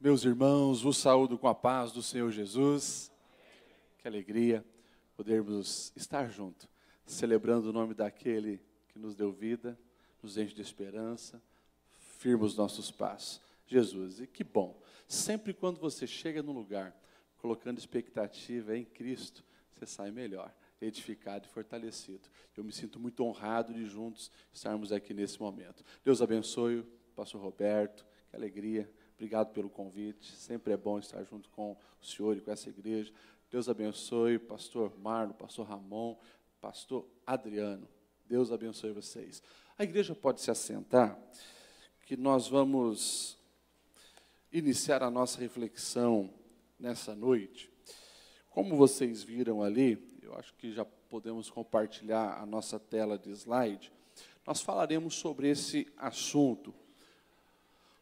Meus irmãos, vos saúdo com a paz do Senhor Jesus. Que alegria podermos estar juntos, celebrando o nome daquele que nos deu vida, nos enche de esperança, firma os nossos passos. Jesus, e que bom, sempre quando você chega num lugar, colocando expectativa em Cristo, você sai melhor, edificado e fortalecido. Eu me sinto muito honrado de juntos estarmos aqui nesse momento. Deus abençoe o pastor Roberto, que alegria. Obrigado pelo convite, sempre é bom estar junto com o senhor e com essa igreja. Deus abençoe o pastor Marlon, pastor Ramon, pastor Adriano. Deus abençoe vocês. A igreja pode se assentar, que nós vamos iniciar a nossa reflexão nessa noite. Como vocês viram ali, eu acho que já podemos compartilhar a nossa tela de slide, nós falaremos sobre esse assunto.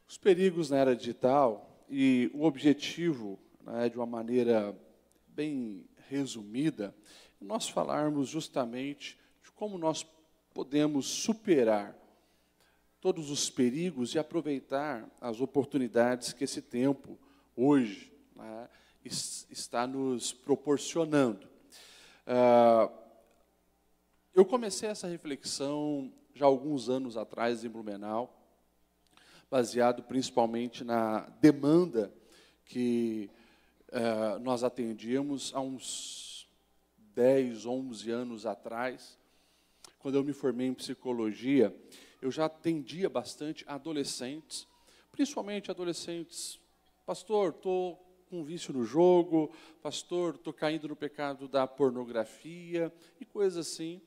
Os perigos na era digital e o objetivo, né, de uma maneira bem resumida, nós falarmos justamente de como nós podemos superar todos os perigos e aproveitar as oportunidades que esse tempo, hoje, né, está nos proporcionando. Eu comecei essa reflexão já há alguns anos atrás em Blumenau, baseado principalmente na demanda que nós atendíamos há uns 10, 11 anos atrás. Quando eu me formei em psicologia, eu já atendia bastante adolescentes, principalmente adolescentes. Pastor, estou com vício no jogo, pastor, estou caindo no pecado da pornografia e coisas assim.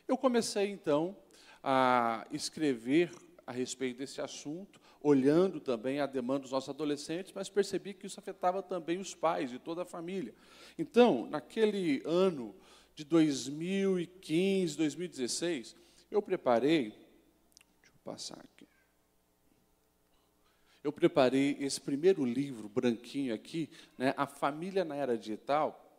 Eu comecei, então, a escrever a respeito desse assunto, olhando também a demanda dos nossos adolescentes, mas percebi que isso afetava também os pais e toda a família. Então, naquele ano de 2015, 2016, eu preparei, deixa eu passar aqui, eu preparei esse primeiro livro, branquinho aqui, né, A Família na Era Digital,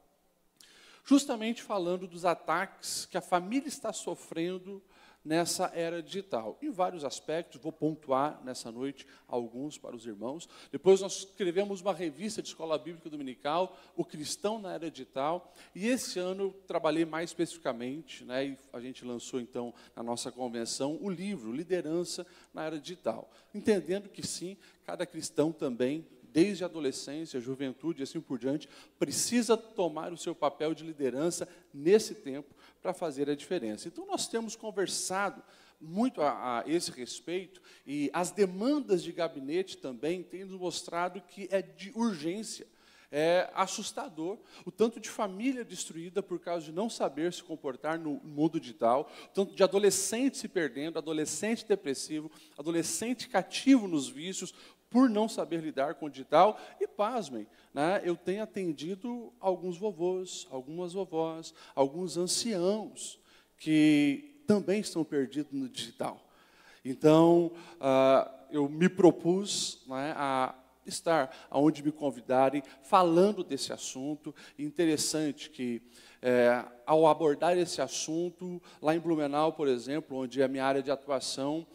justamente falando dos ataques que a família está sofrendo nessa era digital, em vários aspectos. Vou pontuar nessa noite alguns para os irmãos. Depois nós escrevemos uma revista de escola bíblica dominical, O Cristão na Era Digital, e esse ano eu trabalhei mais especificamente, né, e a gente lançou então na nossa convenção o livro Liderança na Era Digital, entendendo que sim, cada cristão também, desde a adolescência, a juventude e assim por diante, precisa tomar o seu papel de liderança nesse tempo para fazer a diferença. Então, nós temos conversado muito a esse respeito, e as demandas de gabinete também têm nos mostrado que é de urgência. É assustador o tanto de família destruída por causa de não saber se comportar no mundo digital, o tanto de adolescente se perdendo, adolescente depressivo, adolescente cativo nos vícios, por não saber lidar com o digital. E, pasmem, né, eu tenho atendido alguns vovôs, algumas vovós, alguns anciãos que também estão perdidos no digital. Então, eu me propus, né, a estar aonde me convidarem, falando desse assunto. Interessante que, ao abordar esse assunto, lá em Blumenau, por exemplo, onde é a minha área de atuação,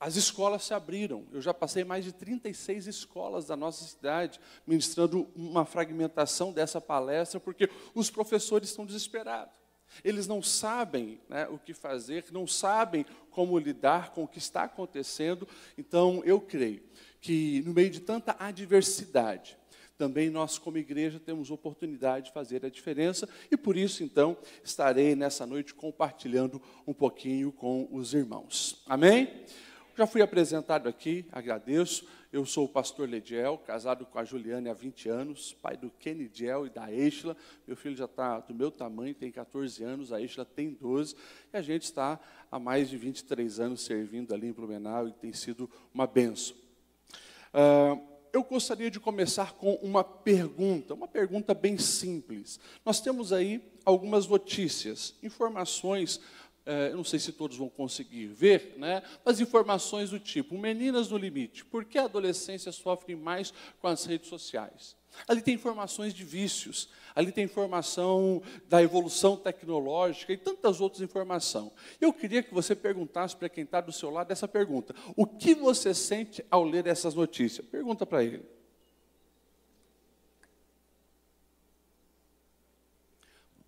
as escolas se abriram. Eu já passei mais de 36 escolas da nossa cidade, ministrando uma fragmentação dessa palestra, porque os professores estão desesperados. Eles não sabem, né, o que fazer, não sabem como lidar com o que está acontecendo. Então, eu creio que, no meio de tanta adversidade, também nós, como igreja, temos oportunidade de fazer a diferença, e por isso, então, estarei nessa noite compartilhando um pouquinho com os irmãos. Amém? Já fui apresentado aqui, agradeço. Eu sou o pastor Lediel, casado com a Juliane há 20 anos, pai do Kenny Diel e da Eixla. Meu filho já está do meu tamanho, tem 14 anos, a Eixla tem 12. E a gente está há mais de 23 anos servindo ali em Blumenau e tem sido uma bênção. Eu gostaria de começar com uma pergunta bem simples. Nós temos aí algumas notícias, informações. Eu não sei se todos vão conseguir ver, né? Mas informações do tipo: Meninas no Limite, por que a adolescência sofre mais com as redes sociais? Ali tem informações de vícios, ali tem informação da evolução tecnológica e tantas outras informações. Eu queria que você perguntasse para quem está do seu lado essa pergunta: o que você sente ao ler essas notícias? Pergunta para ele.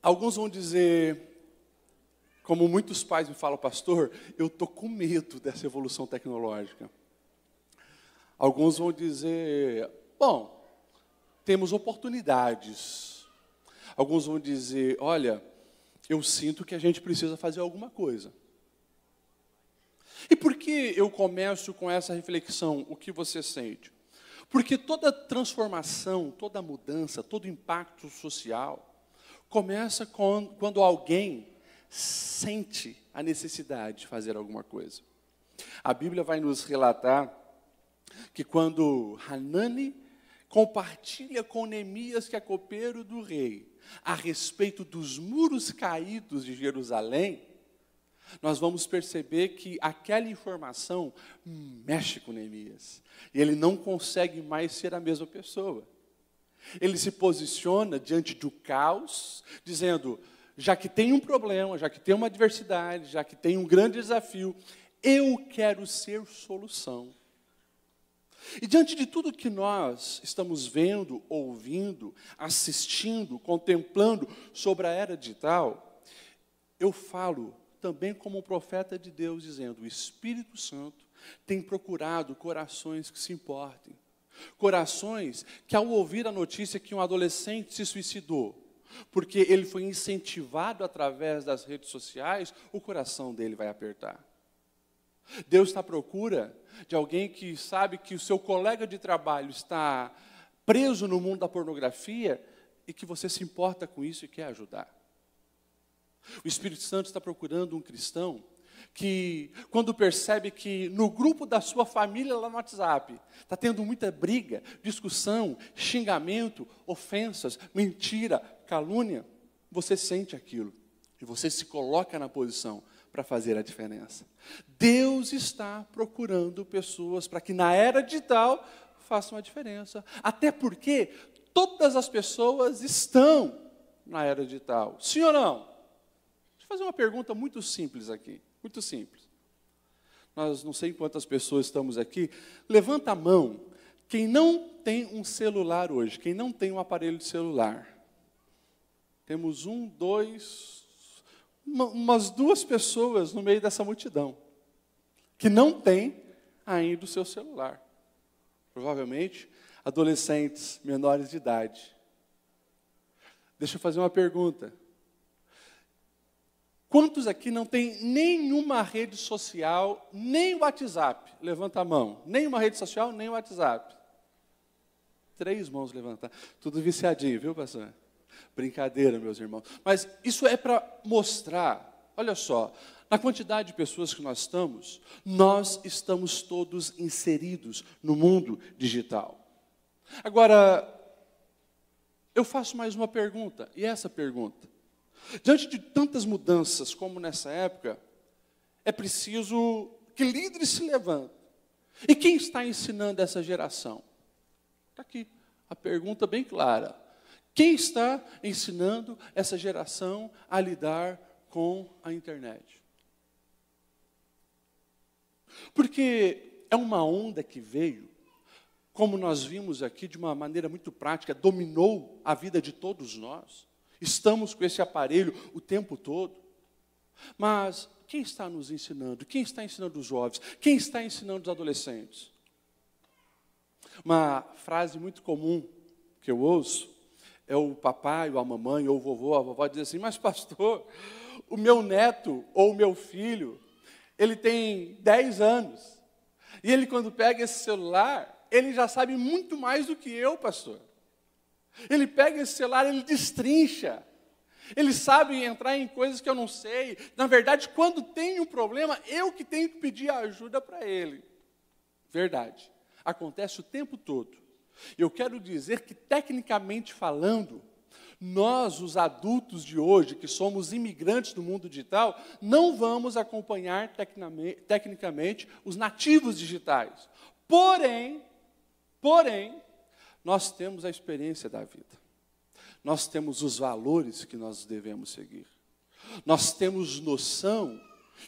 Alguns vão dizer, como muitos pais me falam, pastor, eu estou com medo dessa evolução tecnológica. Alguns vão dizer, bom, temos oportunidades. Alguns vão dizer, olha, eu sinto que a gente precisa fazer alguma coisa. E por que eu começo com essa reflexão, o que você sente? Porque toda transformação, toda mudança, todo impacto social começa quando alguém sente a necessidade de fazer alguma coisa. A Bíblia vai nos relatar que quando Hanani compartilha com Neemias, que é copeiro do rei, a respeito dos muros caídos de Jerusalém, nós vamos perceber que aquela informação mexe com Neemias. E ele não consegue mais ser a mesma pessoa. Ele se posiciona diante do caos, dizendo, já que tem um problema, já que tem uma adversidade, já que tem um grande desafio, eu quero ser solução. E diante de tudo que nós estamos vendo, ouvindo, assistindo, contemplando sobre a era digital, eu falo também como um profeta de Deus, dizendo, o Espírito Santo tem procurado corações que se importem. Corações que, ao ouvir a notícia que um adolescente se suicidou, porque ele foi incentivado através das redes sociais, o coração dele vai apertar. Deus está à procura de alguém que sabe que o seu colega de trabalho está preso no mundo da pornografia e que você se importa com isso e quer ajudar. O Espírito Santo está procurando um cristão que, quando percebe que no grupo da sua família lá no WhatsApp, está tendo muita briga, discussão, xingamento, ofensas, mentira, calúnia, você sente aquilo e você se coloca na posição para fazer a diferença. Deus está procurando pessoas para que na era digital façam a diferença. Até porque todas as pessoas estão na era digital. Sim ou não? Deixa eu fazer uma pergunta muito simples aqui. Muito simples. Nós não sei quantas pessoas estamos aqui. Levanta a mão. Quem não tem um celular hoje? Quem não tem um aparelho de celular? Temos umas duas pessoas no meio dessa multidão que não tem ainda o seu celular. Provavelmente adolescentes menores de idade. Deixa eu fazer uma pergunta. Quantos aqui não tem nenhuma rede social, nem WhatsApp? Levanta a mão. Nenhuma rede social, nem WhatsApp. 3 mãos levantadas. Tudo viciadinho, viu, pastor? Brincadeira, meus irmãos. Mas isso é para mostrar, olha só, na quantidade de pessoas que nós estamos todos inseridos no mundo digital. Agora, eu faço mais uma pergunta, e essa pergunta. Diante de tantas mudanças como nessa época, é preciso que líderes se levantem. E quem está ensinando essa geração? Está aqui, a pergunta bem clara. Quem está ensinando essa geração a lidar com a internet? Porque é uma onda que veio, como nós vimos aqui, de uma maneira muito prática, dominou a vida de todos nós. Estamos com esse aparelho o tempo todo. Mas quem está nos ensinando? Quem está ensinando os jovens? Quem está ensinando os adolescentes? Uma frase muito comum que eu ouço é o papai, ou a mamãe, ou o vovô, a vovó diz assim, mas pastor, o meu neto ou o meu filho, ele tem 10 anos. E ele, quando pega esse celular, ele já sabe muito mais do que eu, pastor. Ele pega esse celular, ele destrincha. Ele sabe entrar em coisas que eu não sei. Na verdade, quando tem um problema, eu que tenho que pedir ajuda para ele. Verdade. Acontece o tempo todo. Eu quero dizer que, tecnicamente falando, nós, os adultos de hoje, que somos imigrantes do mundo digital, não vamos acompanhar tecnicamente os nativos digitais. Porém, nós temos a experiência da vida. Nós temos os valores que nós devemos seguir. Nós temos noção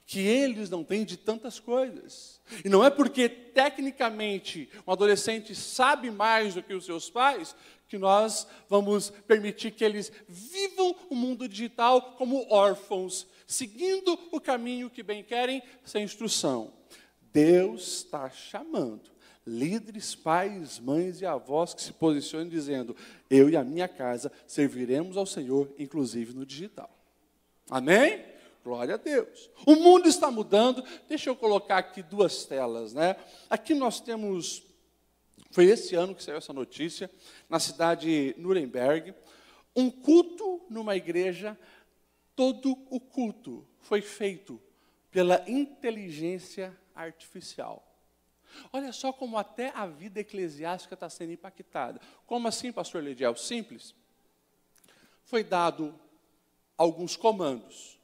que eles não têm de tantas coisas. E não é porque, tecnicamente, um adolescente sabe mais do que os seus pais, que nós vamos permitir que eles vivam o mundo digital como órfãos, seguindo o caminho que bem querem, sem instrução. Deus está chamando líderes, pais, mães e avós que se posicionem dizendo: eu e a minha casa serviremos ao Senhor, inclusive no digital. Amém? Glória a Deus. O mundo está mudando. Deixa eu colocar aqui duas telas, né? Aqui nós temos, foi esse ano que saiu essa notícia, na cidade de Nuremberg, um culto numa igreja, todo o culto foi feito pela inteligência artificial. Olha só como até a vida eclesiástica está sendo impactada. Como assim, pastor Lediel? Simples. Foi dado alguns comandos.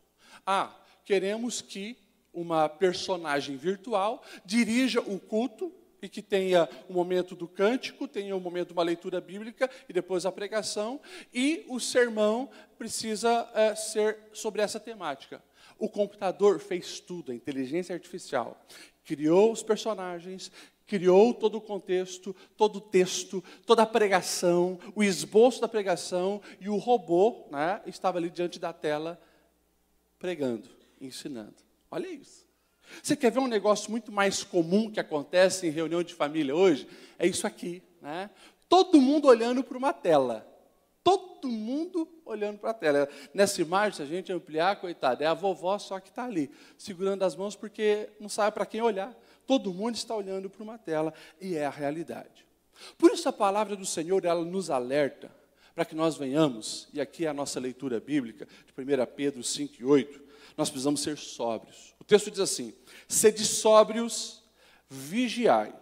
Queremos que uma personagem virtual dirija o culto e que tenha o momento do cântico, tenha o momento de uma leitura bíblica e depois a pregação, e o sermão precisa ser sobre essa temática. O computador fez tudo, a inteligência artificial. Criou os personagens, criou todo o contexto, todo o texto, toda a pregação, o esboço da pregação, e o robô, né, estava ali diante da tela, pregando, ensinando. Olha isso. Você quer ver um negócio muito mais comum que acontece em reunião de família hoje? É isso aqui, né? Todo mundo olhando para uma tela. Todo mundo olhando para a tela. Nessa imagem, se a gente ampliar, coitada, é a vovó só que está ali, segurando as mãos porque não sabe para quem olhar. Todo mundo está olhando para uma tela e é a realidade. Por isso a palavra do Senhor, ela nos alerta para que nós venhamos, e aqui é a nossa leitura bíblica, de 1 Pedro 5 e 8, nós precisamos ser sóbrios. O texto diz assim: sede sóbrios, vigiai,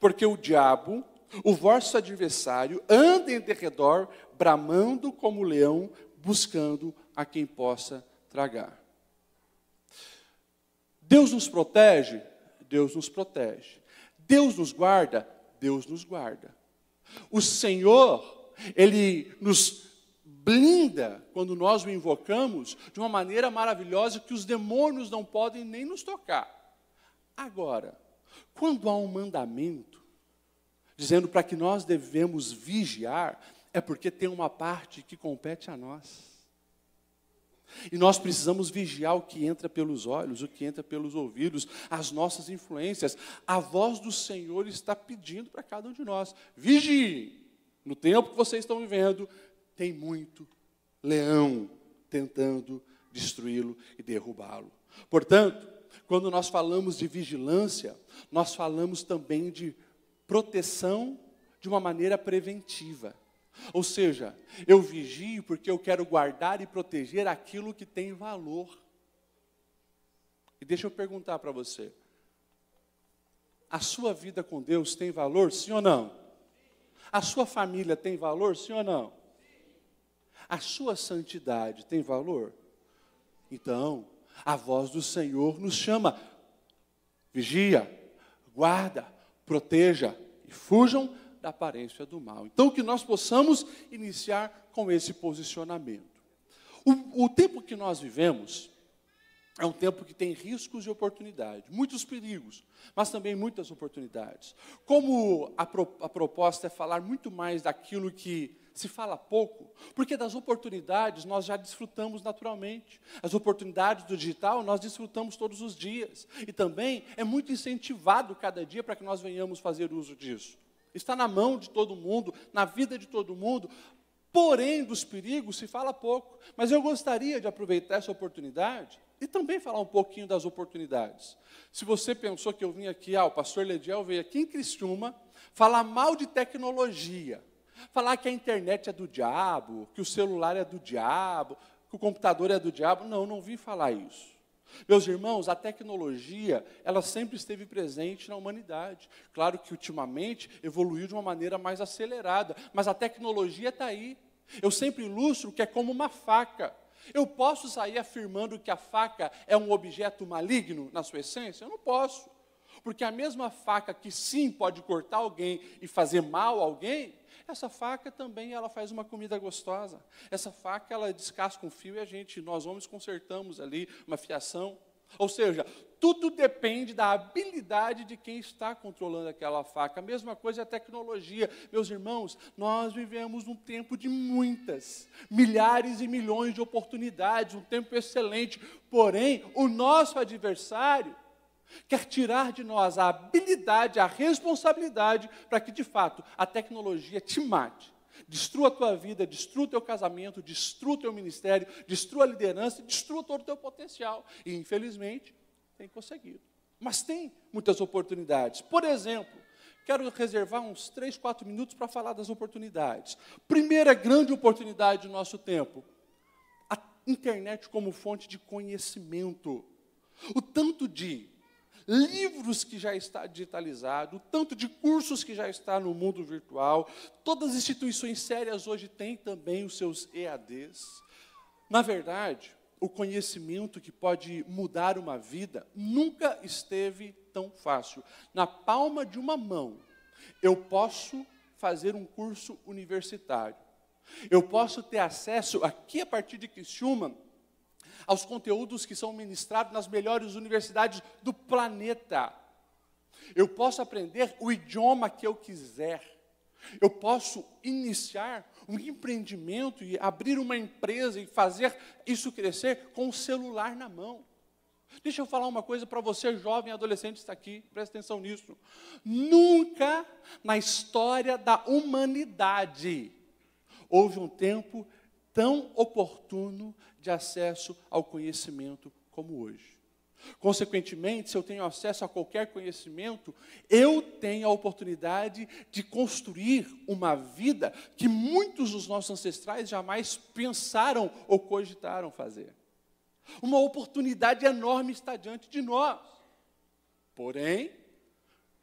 porque o diabo, o vosso adversário, anda em derredor, bramando como leão, buscando a quem possa tragar. Deus nos protege? Deus nos protege. Deus nos guarda? Deus nos guarda. O Senhor, Ele nos blinda quando nós o invocamos de uma maneira maravilhosa que os demônios não podem nem nos tocar. Agora, quando há um mandamento dizendo para que nós devemos vigiar, é porque tem uma parte que compete a nós. E nós precisamos vigiar o que entra pelos olhos, o que entra pelos ouvidos, as nossas influências. A voz do Senhor está pedindo para cada um de nós: vigiem. No tempo que vocês estão vivendo, tem muito leão tentando destruí-lo e derrubá-lo. Portanto, quando nós falamos de vigilância, nós falamos também de proteção de uma maneira preventiva. Ou seja, eu vigio porque eu quero guardar e proteger aquilo que tem valor. E deixa eu perguntar para você: a sua vida com Deus tem valor, sim ou não? A sua família tem valor, sim ou não? A sua santidade tem valor? Então, a voz do Senhor nos chama: vigia, guarda, proteja e fujam da aparência do mal. Então, que nós possamos iniciar com esse posicionamento. O tempo que nós vivemos é um tempo que tem riscos e oportunidades, muitos perigos, mas também muitas oportunidades. Como a proposta é falar muito mais daquilo que se fala pouco, porque das oportunidades nós já desfrutamos naturalmente. As oportunidades do digital nós desfrutamos todos os dias. E também é muito incentivado cada dia para que nós venhamos fazer uso disso. Está na mão de todo mundo, na vida de todo mundo, porém dos perigos se fala pouco. Mas eu gostaria de aproveitar essa oportunidade e também falar um pouquinho das oportunidades. Se você pensou que eu vim aqui, o pastor Lediel veio aqui em Criciúma falar mal de tecnologia, falar que a internet é do diabo, que o celular é do diabo, que o computador é do diabo. Não vim falar isso. Meus irmãos, a tecnologia, ela sempre esteve presente na humanidade. Claro que ultimamente evoluiu de uma maneira mais acelerada, mas a tecnologia está aí. Eu sempre ilustro que é como uma faca. Eu posso sair afirmando que a faca é um objeto maligno na sua essência? Eu não posso. Porque a mesma faca que sim pode cortar alguém e fazer mal a alguém, essa faca também ela faz uma comida gostosa. Essa faca ela descasca um fio e nós homens consertamos ali uma fiação. Ou seja, tudo depende da habilidade de quem está controlando aquela faca. A mesma coisa é a tecnologia. Meus irmãos, nós vivemos um tempo de muitas, milhares e milhões de oportunidades, um tempo excelente. Porém, o nosso adversário quer tirar de nós a habilidade, a responsabilidade, para que, de fato, a tecnologia te mate. Destrua a tua vida, destrua o teu casamento, destrua o teu ministério, destrua a liderança, destrua todo o teu potencial. E, infelizmente, tem conseguido. Mas tem muitas oportunidades. Por exemplo, quero reservar uns 3, 4 minutos para falar das oportunidades. Primeira grande oportunidade do nosso tempo, a internet como fonte de conhecimento. O tanto de livros que já está digitalizado, o tanto de cursos que já está no mundo virtual, todas as instituições sérias hoje têm também os seus EADs. Na verdade, o conhecimento que pode mudar uma vida nunca esteve tão fácil. Na palma de uma mão, eu posso fazer um curso universitário. Eu posso ter acesso, aqui a partir de Criciúma, aos conteúdos que são ministrados nas melhores universidades do planeta. Eu posso aprender o idioma que eu quiser. Eu posso iniciar um empreendimento e abrir uma empresa e fazer isso crescer com o celular na mão. Deixa eu falar uma coisa para você, jovem adolescente que está aqui, presta atenção nisso. Nunca na história da humanidade houve um tempo tão oportuno de acesso ao conhecimento como hoje. Consequentemente, se eu tenho acesso a qualquer conhecimento, eu tenho a oportunidade de construir uma vida que muitos dos nossos ancestrais jamais pensaram ou cogitaram fazer. Uma oportunidade enorme está diante de nós. Porém,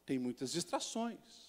tem muitas distrações.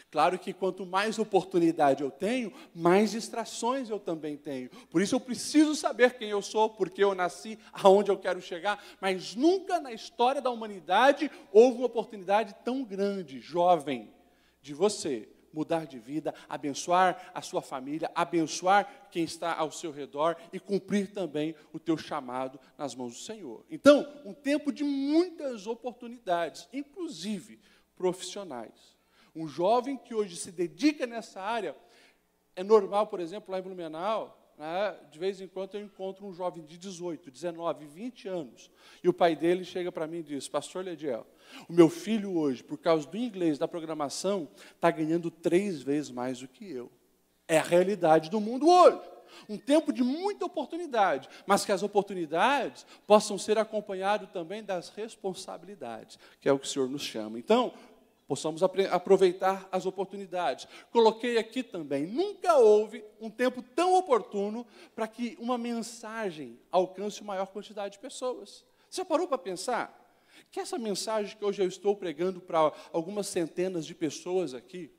Claro que quanto mais oportunidade eu tenho, mais distrações eu também tenho. Por isso eu preciso saber quem eu sou, porque eu nasci, aonde eu quero chegar. Mas nunca na história da humanidade houve uma oportunidade tão grande, jovem, de você mudar de vida, abençoar a sua família, abençoar quem está ao seu redor e cumprir também o teu chamado nas mãos do Senhor. Então, um tempo de muitas oportunidades, inclusive profissionais. Um jovem que hoje se dedica nessa área, é normal, por exemplo, lá em Blumenau, né, de vez em quando eu encontro um jovem de 18, 19, 20 anos, e o pai dele chega para mim e diz: Pastor Lediel, o meu filho hoje, por causa do inglês, da programação, está ganhando 3 vezes mais do que eu. É a realidade do mundo hoje. Um tempo de muita oportunidade, mas que as oportunidades possam ser acompanhadas também das responsabilidades, que é o que o Senhor nos chama. Então, possamos aproveitar as oportunidades. Coloquei aqui também, nunca houve um tempo tão oportuno para que uma mensagem alcance a maior quantidade de pessoas. Você já parou para pensar que essa mensagem que hoje eu estou pregando para algumas centenas de pessoas aqui,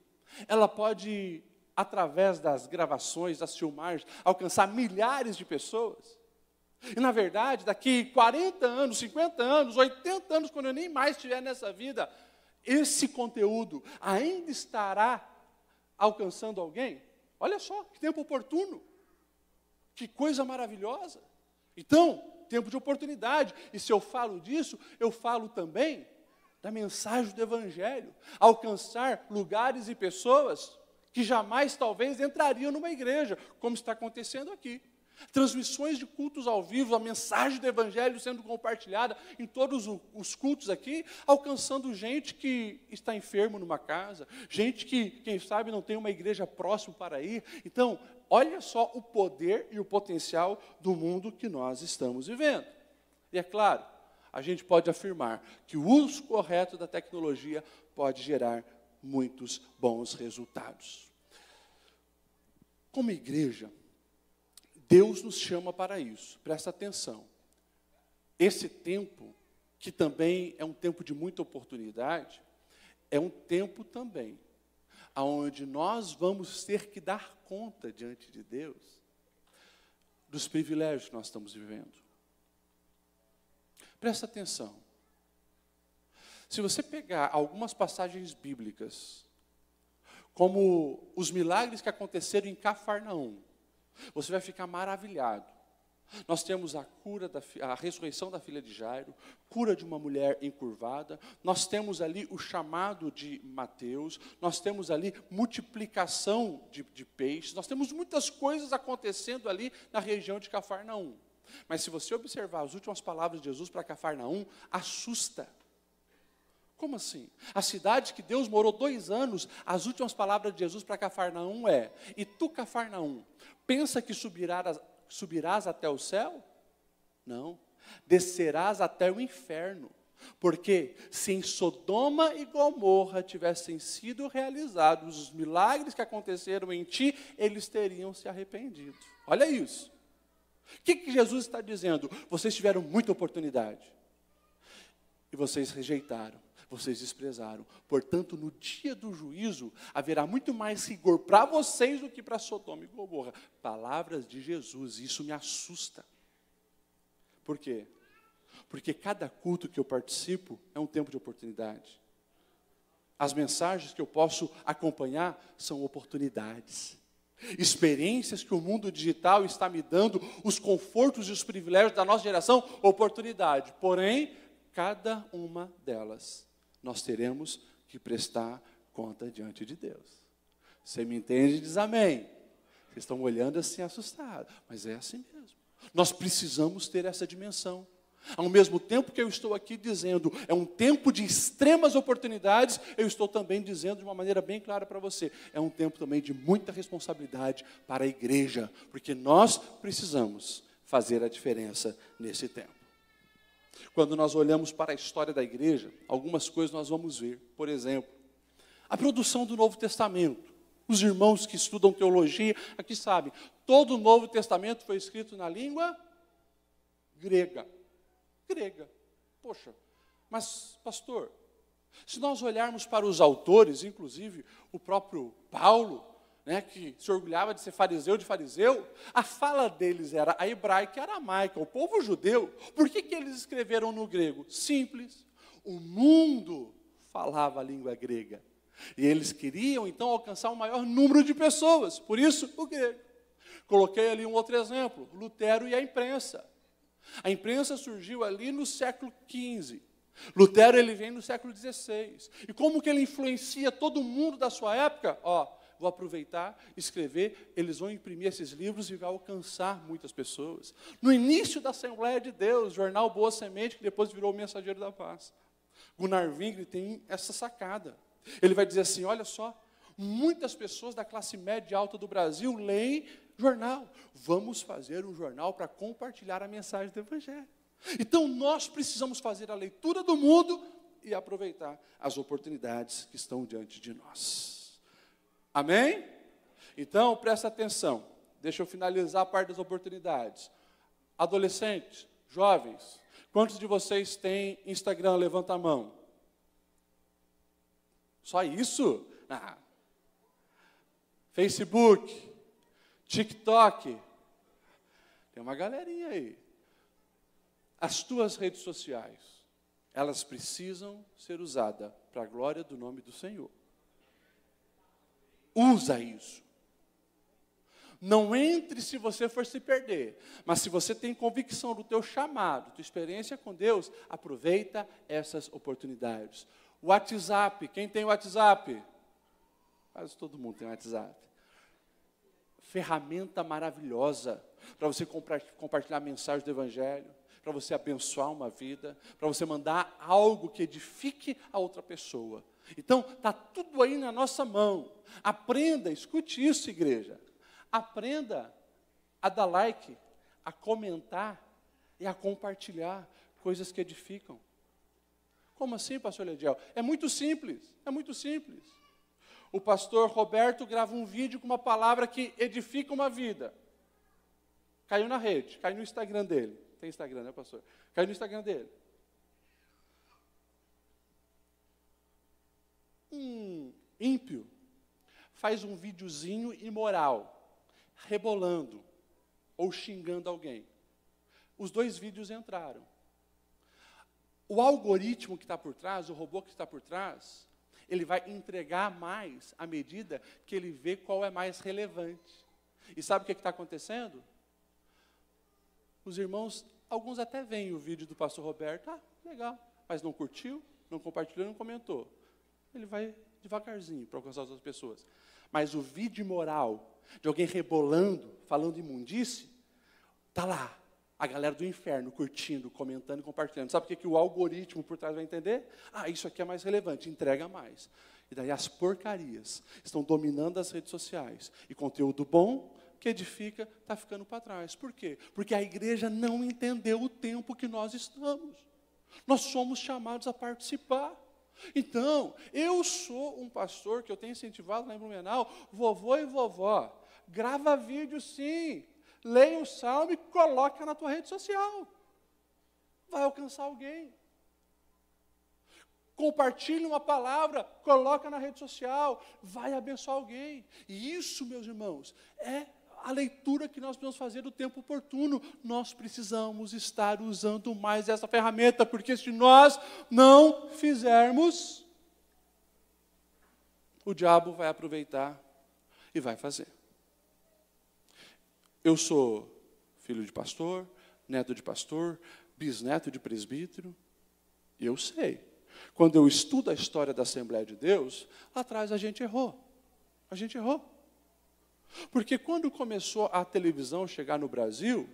ela pode, através das gravações, das filmagens, alcançar milhares de pessoas? E, na verdade, daqui 40 anos, 50 anos, 80 anos, quando eu nem mais estiver nessa vida, esse conteúdo ainda estará alcançando alguém? Olha só, que tempo oportuno. Que coisa maravilhosa. Então, tempo de oportunidade. E se eu falo disso, eu falo também da mensagem do Evangelho. Alcançar lugares e pessoas que jamais, talvez, entrariam numa igreja, como está acontecendo aqui. Transmissões de cultos ao vivo, a mensagem do Evangelho sendo compartilhada em todos os cultos aqui, alcançando gente que está enfermo numa casa, gente que, quem sabe, não tem uma igreja próxima para ir. Então, olha só o poder e o potencial do mundo que nós estamos vivendo. E é claro, a gente pode afirmar que o uso correto da tecnologia pode gerar muitos bons resultados. Como igreja, Deus nos chama para isso, presta atenção. Esse tempo, que também é um tempo de muita oportunidade, é um tempo também onde nós vamos ter que dar conta diante de Deus dos privilégios que nós estamos vivendo. Presta atenção. Se você pegar algumas passagens bíblicas, como os milagres que aconteceram em Cafarnaum, você vai ficar maravilhado. Nós temos a cura, a ressurreição da filha de Jairo, cura de uma mulher encurvada, nós temos ali o chamado de Mateus, nós temos ali multiplicação de peixes, nós temos muitas coisas acontecendo ali na região de Cafarnaum. Mas se você observar as últimas palavras de Jesus para Cafarnaum, assusta. Como assim? A cidade que Deus morou 2 anos, as últimas palavras de Jesus para Cafarnaum é: e tu, Cafarnaum, pensa que subirás até o céu? Não, descerás até o inferno. Porque se em Sodoma e Gomorra tivessem sido realizados os milagres que aconteceram em ti, eles teriam se arrependido. Olha isso. O que Jesus está dizendo? Vocês tiveram muita oportunidade. E vocês rejeitaram, vocês desprezaram. Portanto, no dia do juízo, haverá muito mais rigor para vocês do que para Sodoma e Gomorra. Palavras de Jesus, isso me assusta. Por quê? Porque cada culto que eu participo é um tempo de oportunidade. As mensagens que eu posso acompanhar são oportunidades. Experiências que o mundo digital está me dando, os confortos e os privilégios da nossa geração, oportunidade. Porém, cada uma delas, nós teremos que prestar conta diante de Deus. Você me entende? Diz amém. Vocês estão olhando assim assustados, mas é assim mesmo. Nós precisamos ter essa dimensão. Ao mesmo tempo que eu estou aqui dizendo, é um tempo de extremas oportunidades, eu estou também dizendo de uma maneira bem clara para você, é um tempo também de muita responsabilidade para a igreja, porque nós precisamos fazer a diferença nesse tempo. Quando nós olhamos para a história da igreja, algumas coisas nós vamos ver. Por exemplo, a produção do Novo Testamento. Os irmãos que estudam teologia aqui sabem, todo o Novo Testamento foi escrito na língua grega. Grega. Poxa, mas pastor, se nós olharmos para os autores, inclusive o próprio Paulo, que se orgulhava de ser fariseu de fariseu, a fala deles era a hebraica e a aramaica, o povo judeu. Por que eles escreveram no grego? Simples. O mundo falava a língua grega. E eles queriam, então, alcançar um maior número de pessoas. Por isso, o grego. Coloquei ali um outro exemplo, Lutero e a imprensa. A imprensa surgiu ali no século XV. Lutero, ele vem no século XVI. E como que ele influencia todo mundo da sua época? Vou aproveitar, escrever, eles vão imprimir esses livros e vai alcançar muitas pessoas. No início da Assembleia de Deus, jornal Boa Semente, que depois virou o Mensageiro da Paz. Gunnar Wingre tem essa sacada. Ele vai dizer assim, olha só, muitas pessoas da classe média e alta do Brasil leem jornal. Vamos fazer um jornal para compartilhar a mensagem do Evangelho. Então, nós precisamos fazer a leitura do mundo e aproveitar as oportunidades que estão diante de nós. Amém? Então, presta atenção. Deixa eu finalizar a parte das oportunidades. Adolescentes, jovens, quantos de vocês têm Instagram? Levanta a mão. Só isso? Facebook, TikTok. Tem uma galerinha aí. As tuas redes sociais, elas precisam ser usadas para a glória do nome do Senhor. Usa isso. Não entre se você for se perder, mas se você tem convicção do teu chamado, tua experiência com Deus, aproveita essas oportunidades. WhatsApp, quem tem WhatsApp? Quase todo mundo tem WhatsApp. Ferramenta maravilhosa para você compartilhar mensagem do Evangelho, para você abençoar uma vida, para você mandar algo que edifique a outra pessoa. Então, está tudo aí na nossa mão. Aprenda, escute isso, igreja. Aprenda a dar like, a comentar e a compartilhar coisas que edificam. Como assim, pastor Lediel? É muito simples, é muito simples. O pastor Roberto grava um vídeo com uma palavra que edifica uma vida. Caiu na rede, caiu no Instagram dele. Tem Instagram, né, pastor? Caiu no Instagram dele. Ímpio faz um videozinho imoral, rebolando ou xingando alguém. Os 2 vídeos entraram. O algoritmo que está por trás, o robô que está por trás, ele vai entregar mais à medida que ele vê qual é mais relevante. E sabe o que está acontecendo? Os irmãos, alguns até veem o vídeo do pastor Roberto, legal, mas não curtiu, não compartilhou, não comentou. Ele vai devagarzinho para alcançar as outras pessoas. Mas o vídeo imoral de alguém rebolando, falando imundície, está lá. A galera do inferno curtindo, comentando e compartilhando. Sabe o que o algoritmo por trás vai entender? Isso aqui é mais relevante, entrega mais. E daí as porcarias estão dominando as redes sociais. E conteúdo bom, que edifica, está ficando para trás. Por quê? Porque a igreja não entendeu o tempo que nós estamos. Nós somos chamados a participar. Então, eu sou um pastor que eu tenho incentivado lá em Blumenau, vovô e vovó, grava vídeo sim, leia o salmo e coloca na tua rede social. Vai alcançar alguém. Compartilhe uma palavra, coloca na rede social, vai abençoar alguém. E isso, meus irmãos, é a leitura que nós precisamos fazer do tempo oportuno. Nós precisamos estar usando mais essa ferramenta, porque se nós não fizermos, o diabo vai aproveitar e vai fazer. Eu sou filho de pastor, neto de pastor, bisneto de presbítero, eu sei. Quando eu estudo a história da Assembleia de Deus, lá atrás a gente errou. A gente errou. Porque quando começou a televisão chegar no Brasil,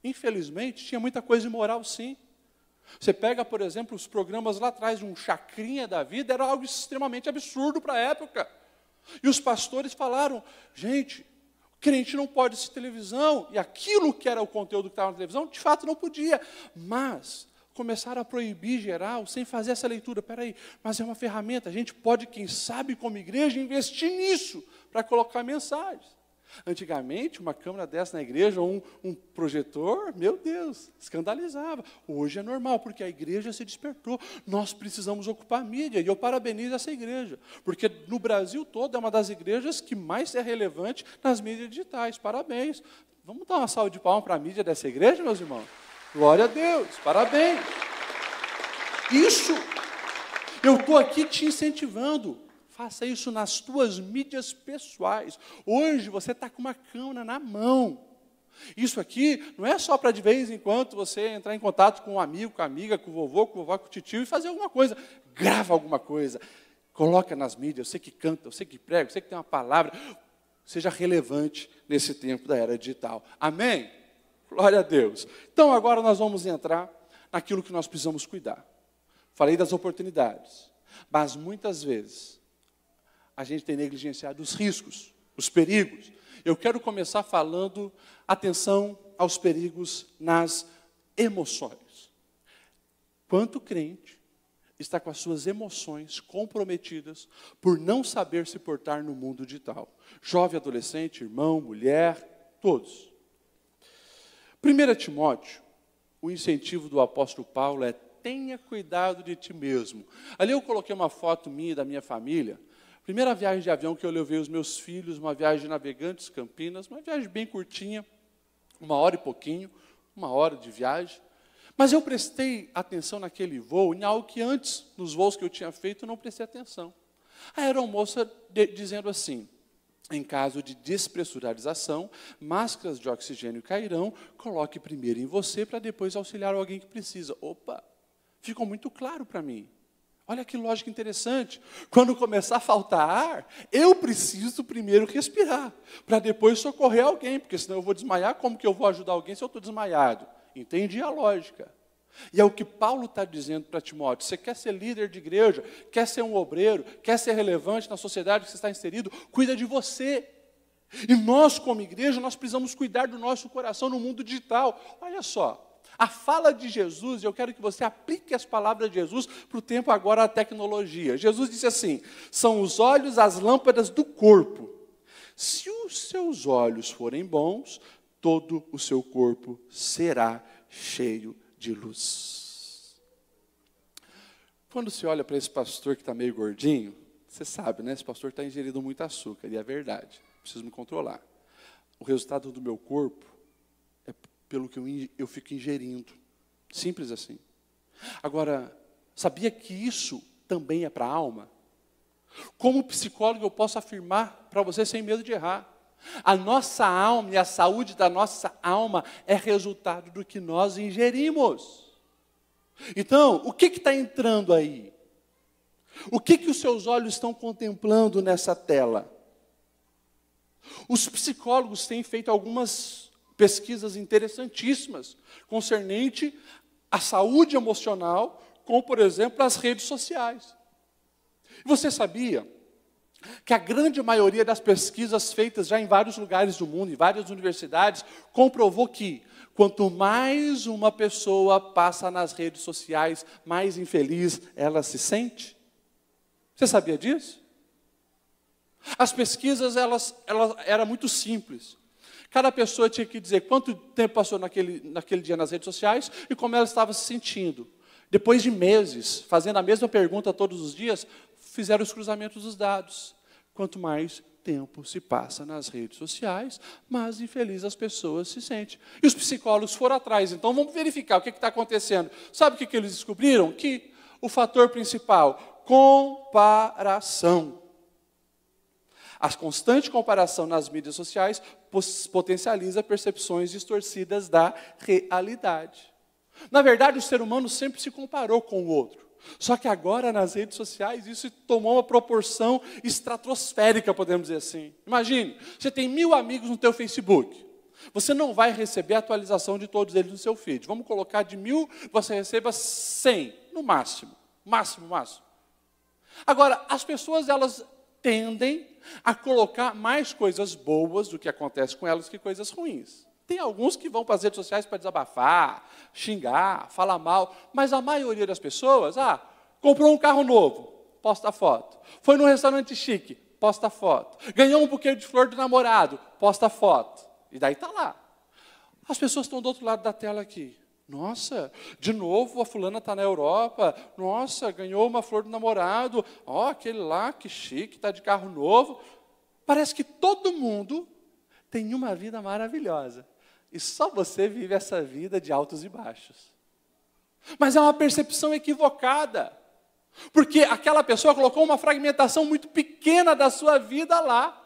infelizmente, tinha muita coisa imoral, sim. Você pega, por exemplo, os programas lá atrás, um Chacrinha da vida, era algo extremamente absurdo para a época. E os pastores falaram, gente, o crente não pode assistir televisão, e aquilo que era o conteúdo que estava na televisão, de fato não podia. Mas começaram a proibir geral, sem fazer essa leitura. Peraí, mas é uma ferramenta, a gente pode, quem sabe, como igreja, investir nisso, para colocar mensagens. Antigamente, uma câmera dessa na igreja, ou um projetor, meu Deus, escandalizava. Hoje é normal, porque a igreja se despertou. Nós precisamos ocupar a mídia, e eu parabenizo essa igreja, porque no Brasil todo é uma das igrejas que mais é relevante nas mídias digitais. Parabéns. Vamos dar uma salva de palmas para a mídia dessa igreja, meus irmãos? Glória a Deus, parabéns. Isso, eu estou aqui te incentivando. Faça isso nas tuas mídias pessoais. Hoje você está com uma câmera na mão. Isso aqui não é só para de vez em quando você entrar em contato com um amigo, com a amiga, com o vovô, com o titio e fazer alguma coisa. Grava alguma coisa. Coloca nas mídias. Eu sei que canta, eu sei que prega, eu sei que tem uma palavra. Seja relevante nesse tempo da era digital. Amém? Glória a Deus. Então, agora nós vamos entrar naquilo que nós precisamos cuidar. Falei das oportunidades, mas muitas vezes a gente tem negligenciado os riscos, os perigos. Eu quero começar falando, atenção aos perigos nas emoções. Quanto crente está com as suas emoções comprometidas por não saber se portar no mundo digital? Jovem, adolescente, irmão, mulher, todos. 1 Timóteo, o incentivo do apóstolo Paulo é: tenha cuidado de ti mesmo. Ali eu coloquei uma foto minha e da minha família. Primeira viagem de avião que eu levei os meus filhos, uma viagem de Navegantes, Campinas, uma viagem bem curtinha, 1h e pouquinho, 1 hora de viagem. Mas eu prestei atenção naquele voo, em algo que antes, nos voos que eu tinha feito, eu não prestei atenção. A aeromoça dizendo assim: em caso de despressurização, máscaras de oxigênio cairão, coloque primeiro em você para depois auxiliar alguém que precisa. Opa, ficou muito claro para mim. Olha que lógica interessante. Quando começar a faltar ar, eu preciso primeiro respirar, para depois socorrer alguém, porque senão eu vou desmaiar. Como que eu vou ajudar alguém se eu estou desmaiado? Entendi a lógica. E é o que Paulo está dizendo para Timóteo. Você quer ser líder de igreja, quer ser um obreiro, quer ser relevante na sociedade que você está inserido, cuida de você. E nós, como igreja, nós precisamos cuidar do nosso coração no mundo digital. Olha só, a fala de Jesus, eu quero que você aplique as palavras de Jesus para o tempo agora da tecnologia. Jesus disse assim: são os olhos as lâmpadas do corpo. Se os seus olhos forem bons, todo o seu corpo será cheio de luz. Quando você olha para esse pastor que está meio gordinho, você sabe, né? Esse pastor está ingerindo muito açúcar, e é verdade. Preciso me controlar. O resultado do meu corpo é pelo que eu fico ingerindo. Simples assim. Agora, sabia que isso também é para a alma? Como psicólogo, eu posso afirmar para você sem medo de errar. A nossa alma e a saúde da nossa alma é resultado do que nós ingerimos. Então, o que está entrando aí? O que os seus olhos estão contemplando nessa tela? Os psicólogos têm feito algumas pesquisas interessantíssimas concernente à saúde emocional, como, por exemplo, as redes sociais. Você sabia que a grande maioria das pesquisas feitas já em vários lugares do mundo, em várias universidades, comprovou que quanto mais uma pessoa passa nas redes sociais, mais infeliz ela se sente? Você sabia disso? As pesquisas, elas eram muito simples. Cada pessoa tinha que dizer quanto tempo passou naquele dia nas redes sociais e como ela estava se sentindo. Depois de meses, fazendo a mesma pergunta todos os dias, fizeram os cruzamentos dos dados. Quanto mais tempo se passa nas redes sociais, mais infeliz as pessoas se sentem. E os psicólogos foram atrás. Então, vamos verificar o que está acontecendo. Sabe o que eles descobriram? Que o fator principal, comparação. A constante comparação nas mídias sociais potencializa percepções distorcidas da realidade. Na verdade, o ser humano sempre se comparou com o outro. Só que agora, nas redes sociais, isso tomou uma proporção estratosférica, podemos dizer assim. Imagine, você tem 1000 amigos no teu Facebook. Você não vai receber a atualização de todos eles no seu feed. Vamos colocar de 1000, você receba 100, no máximo. Máximo. Agora, as pessoas, elas tendem a colocar mais coisas boas do que acontece com elas que coisas ruins. Tem alguns que vão para as redes sociais para desabafar, xingar, falar mal, mas a maioria das pessoas, comprou um carro novo, posta foto. Foi num restaurante chique, posta foto. Ganhou um buquê de flor do namorado, posta foto. E daí está lá. As pessoas estão do outro lado da tela aqui. Nossa, de novo a fulana está na Europa. Nossa, ganhou uma flor do namorado. Aquele lá, que chique, está de carro novo. Parece que todo mundo tem uma vida maravilhosa. E só você vive essa vida de altos e baixos. Mas é uma percepção equivocada. Porque aquela pessoa colocou uma fragmentação muito pequena da sua vida lá.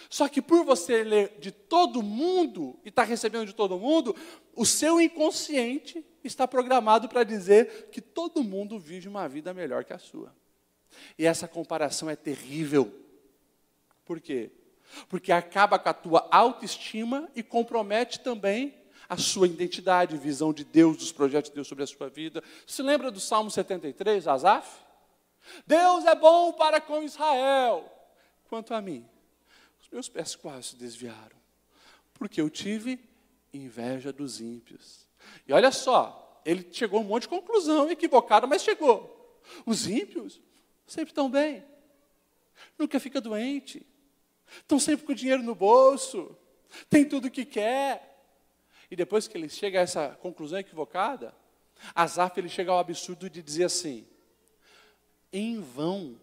Só que por você ler de todo mundo, e estar recebendo de todo mundo, o seu inconsciente está programado para dizer que todo mundo vive uma vida melhor que a sua. E essa comparação é terrível. Por quê? Porque acaba com a tua autoestima e compromete também a sua identidade, visão de Deus, dos projetos de Deus sobre a sua vida. Se lembra do Salmo 73, Asaf? Deus é bom para com Israel. Quanto a mim, os meus pés quase se desviaram, porque eu tive inveja dos ímpios. E olha só, ele chegou a um monte de conclusão equivocada, mas chegou. Os ímpios sempre estão bem, nunca fica doente, estão sempre com o dinheiro no bolso, tem tudo o que quer. E depois que ele chega a essa conclusão equivocada, Asaf, ele chega ao absurdo de dizer assim: em vão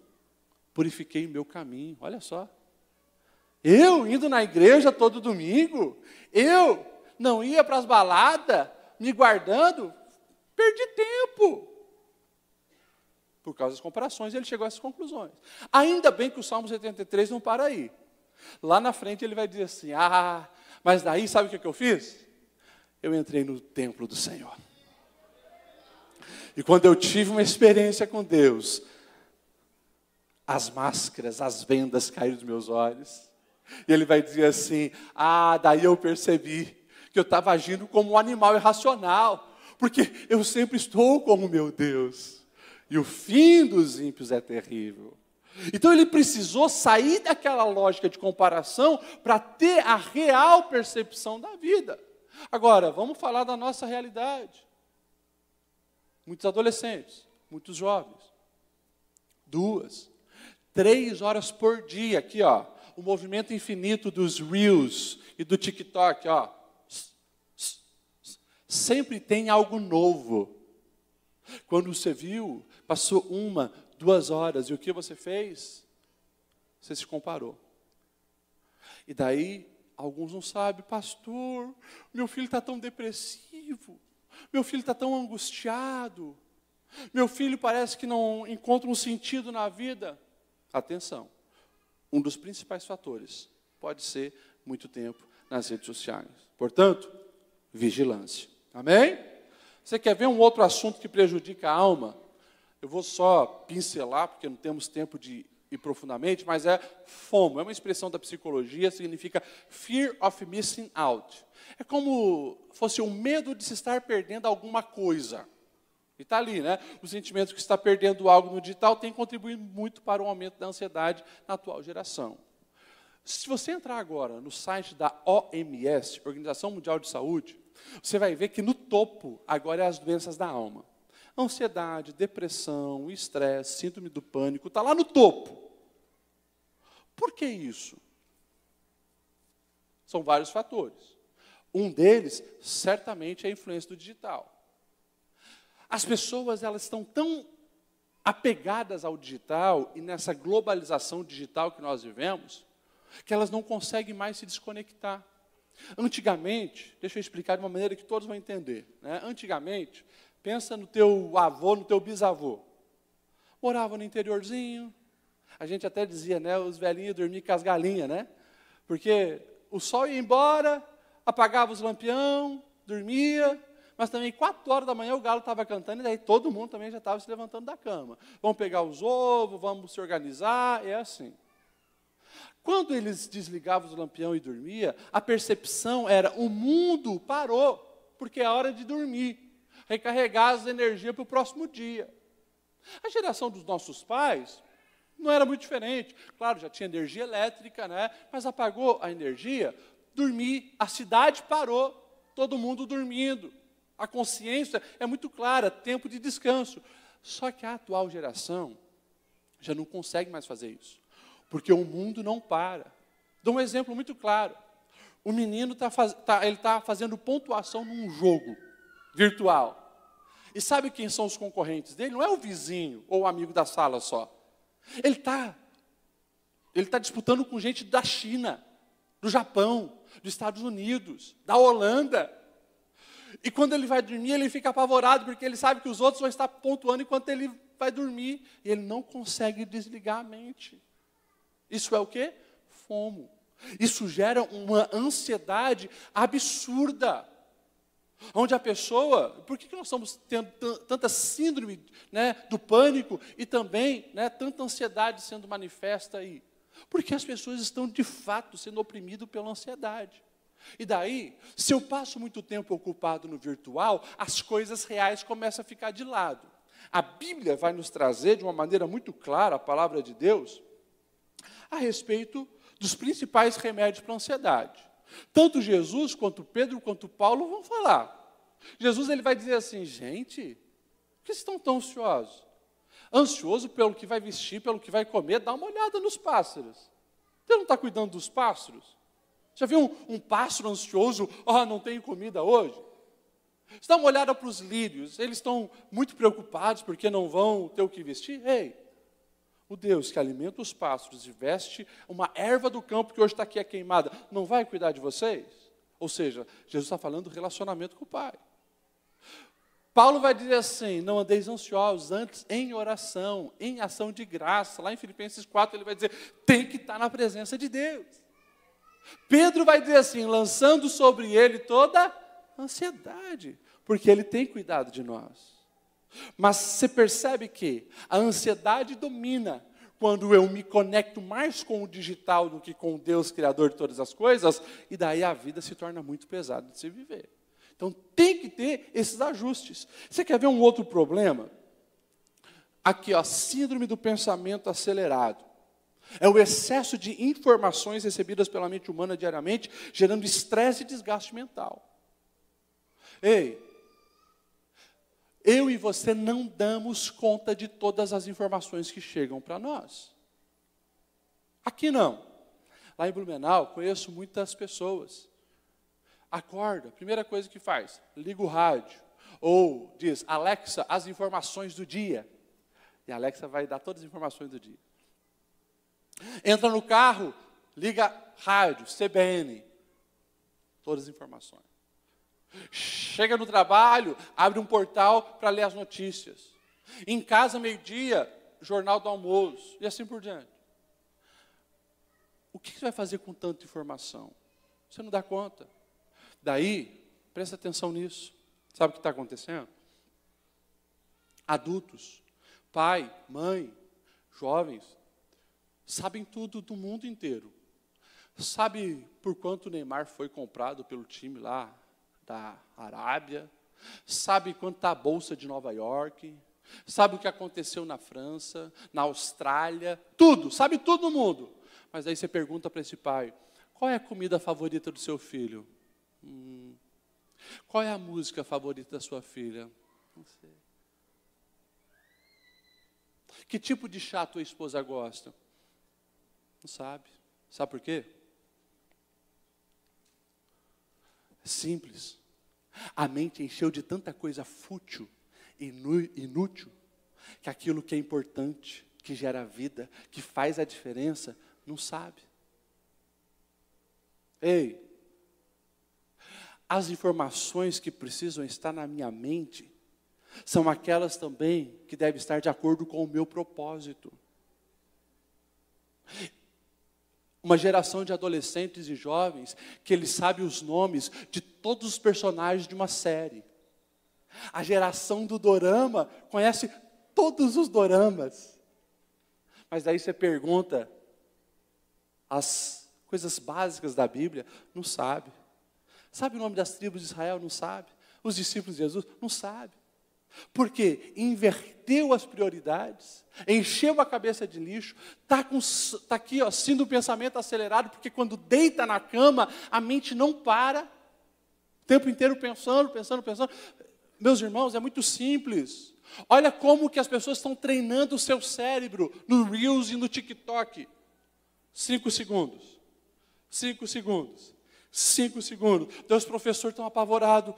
purifiquei o meu caminho. Olha só, eu indo na igreja todo domingo, eu não ia para as baladas, me guardando, perdi tempo. Por causa das comparações, ele chegou a essas conclusões. Ainda bem que o Salmo 73 não para aí. Lá na frente ele vai dizer assim: mas daí sabe o que eu fiz? Eu entrei no templo do Senhor. E quando eu tive uma experiência com Deus, as máscaras, as vendas caíram dos meus olhos. E ele vai dizer assim: daí eu percebi que eu estava agindo como um animal irracional, porque eu sempre estou como meu Deus. E o fim dos ímpios é terrível. Então ele precisou sair daquela lógica de comparação para ter a real percepção da vida. Agora, vamos falar da nossa realidade. Muitos adolescentes, muitos jovens. 2, 3 horas por dia, aqui o movimento infinito dos Reels e do TikTok, sempre tem algo novo. Quando você viu, passou 1, 2 horas, e o que você fez? Você se comparou. E daí, alguns não sabem: pastor, meu filho está tão depressivo, meu filho está tão angustiado, meu filho parece que não encontra um sentido na vida. Atenção, um dos principais fatores pode ser muito tempo nas redes sociais. Portanto, vigilância. Amém? Você quer ver um outro assunto que prejudica a alma? Eu vou só pincelar, porque não temos tempo de ir profundamente, mas é FOMO. É uma expressão da psicologia, significa Fear of Missing Out. É como fosse o medo de se estar perdendo alguma coisa. E está ali, né? O sentimento que está perdendo algo no digital tem contribuído muito para o aumento da ansiedade na atual geração. Se você entrar agora no site da OMS, Organização Mundial de Saúde, você vai ver que no topo agora é as doenças da alma. Ansiedade, depressão, estresse, síndrome do pânico, está lá no topo. Por que isso? São vários fatores. Um deles, certamente, é a influência do digital. As pessoas elas estão tão apegadas ao digital e nessa globalização digital que nós vivemos, que elas não conseguem mais se desconectar. Antigamente, deixa eu explicar de uma maneira que todos vão entender, né? Antigamente, pensa no teu avô, no teu bisavô. Morava no interiorzinho, a gente até dizia, né, os velhinhos dormiam com as galinhas, né? Porque o sol ia embora, apagava os lampião, dormia, mas também 4 horas da manhã o galo estava cantando, e daí todo mundo também já estava se levantando da cama. Vamos pegar os ovos, vamos se organizar, é assim. Quando eles desligavam os lampião e dormia, a percepção era, o mundo parou, porque é hora de dormir, recarregar as energias para o próximo dia. A geração dos nossos pais não era muito diferente. Claro, já tinha energia elétrica, né? Mas apagou a energia, dormir, a cidade parou, todo mundo dormindo. A consciência é muito clara, tempo de descanso. Só que a atual geração já não consegue mais fazer isso. Porque o mundo não para. Dou um exemplo muito claro. O menino está fazendo pontuação num jogo virtual. E sabe quem são os concorrentes dele? Não é o vizinho ou o amigo da sala só. Ele está disputando com gente da China, do Japão, dos Estados Unidos, da Holanda. E quando ele vai dormir, ele fica apavorado, porque ele sabe que os outros vão estar pontuando enquanto ele vai dormir. E ele não consegue desligar a mente. Isso é o quê? FOMO. Isso gera uma ansiedade absurda. Onde a pessoa... Por que nós estamos tendo tanta síndrome, né, do pânico e também, né, tanta ansiedade sendo manifesta aí? Porque as pessoas estão, de fato, sendo oprimidas pela ansiedade. E daí, se eu passo muito tempo ocupado no virtual, as coisas reais começam a ficar de lado. A Bíblia vai nos trazer, de uma maneira muito clara, a palavra de Deus, a respeito dos principais remédios para a ansiedade. Tanto Jesus, quanto Pedro, quanto Paulo vão falar. Jesus ele vai dizer assim, gente, por que estão tão ansiosos? Ansioso pelo que vai vestir, pelo que vai comer, dá uma olhada nos pássaros. Você não está cuidando dos pássaros? Já viu um pássaro ansioso, não tenho comida hoje? Você dá uma olhada para os lírios, eles estão muito preocupados porque não vão ter o que vestir? Ei! O Deus que alimenta os pássaros e veste uma erva do campo que hoje está aqui queimada, não vai cuidar de vocês? Ou seja, Jesus está falando do relacionamento com o Pai. Paulo vai dizer assim, não andeis ansiosos, antes em oração, em ação de graça. Lá em Filipenses 4 ele vai dizer, tem que estar na presença de Deus. Pedro vai dizer assim, lançando sobre ele toda ansiedade, porque ele tem cuidado de nós. Mas você percebe que a ansiedade domina quando eu me conecto mais com o digital do que com o Deus Criador de todas as coisas, e daí a vida se torna muito pesada de se viver. Então tem que ter esses ajustes. Você quer ver um outro problema? Aqui, síndrome do pensamento acelerado. É o excesso de informações recebidas pela mente humana diariamente, gerando estresse e desgaste mental. Ei! Eu e você não damos conta de todas as informações que chegam para nós. Aqui não. Lá em Blumenau, conheço muitas pessoas. Acorda, primeira coisa que faz, liga o rádio. Ou diz, Alexa, as informações do dia. E a Alexa vai dar todas as informações do dia. Entra no carro, liga rádio, CBN. Todas as informações. Chega no trabalho, abre um portal para ler as notícias. Em casa, meio-dia, jornal do almoço, e assim por diante. o que você vai fazer com tanta informação? Você não dá conta. Daí, presta atenção nisso. Sabe o que está acontecendo? Adultos, pai, mãe, jovens, sabem tudo do mundo inteiro. Sabe por quanto o Neymar foi comprado pelo time lá da Arábia? Sabe quanto está a Bolsa de Nova York? Sabe o que aconteceu na França, na Austrália? Tudo, sabe tudo no mundo. Mas aí você pergunta para esse pai, qual é a comida favorita do seu filho? Qual é a música favorita da sua filha? Não sei. Que tipo de chá tua esposa gosta? Não sabe. Sabe por quê? É simples. A mente encheu de tanta coisa fútil, inútil, que aquilo que é importante, que gera vida, que faz a diferença, não sabe. Ei, as informações que precisam estar na minha mente são aquelas também que devem estar de acordo com o meu propósito. Uma geração de adolescentes e jovens que eles sabem os nomes de todos os personagens de uma série. A geração do dorama conhece todos os doramas. Mas daí você pergunta as coisas básicas da Bíblia, não sabe. Sabe o nome das tribos de Israel? Não sabe. Os discípulos de Jesus? Não sabe. Porque inverteu as prioridades, encheu a cabeça de lixo, está aqui, ó, sendo o pensamento acelerado, porque quando deita na cama, a mente não para, o tempo inteiro pensando. Meus irmãos, é muito simples. Olha como que as pessoas estão treinando o seu cérebro no Reels e no TikTok. 5 segundos. 5 segundos. 5 segundos. Deus, professor, estão apavorados.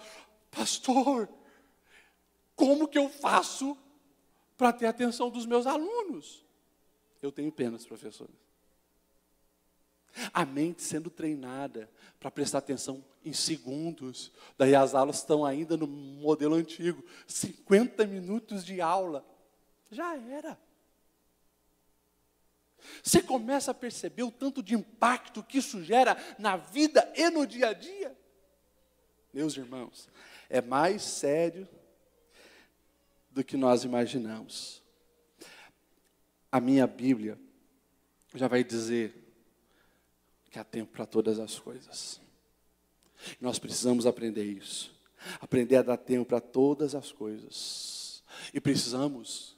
Pastor, como que eu faço para ter a atenção dos meus alunos? Eu tenho pena dos professores. A mente sendo treinada para prestar atenção em segundos. Daí as aulas estão ainda no modelo antigo. 50 minutos de aula. Já era. Você começa a perceber o tanto de impacto que isso gera na vida e no dia a dia? Meus irmãos, é mais sério do que nós imaginamos. A minha Bíblia já vai dizer que há tempo para todas as coisas. Nós precisamos aprender isso. Aprender a dar tempo para todas as coisas. E precisamos,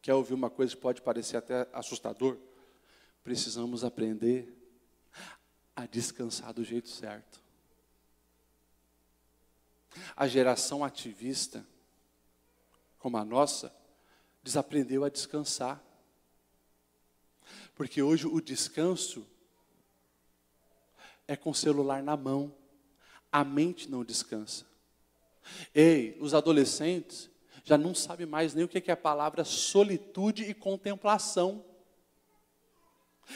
quer ouvir uma coisa que pode parecer até assustador? Precisamos aprender a descansar do jeito certo. A geração ativista, como a nossa, desaprendeu a descansar. Porque hoje o descanso é com o celular na mão. A mente não descansa. Ei, os adolescentes já não sabem mais nem o que é a palavra solitude e contemplação.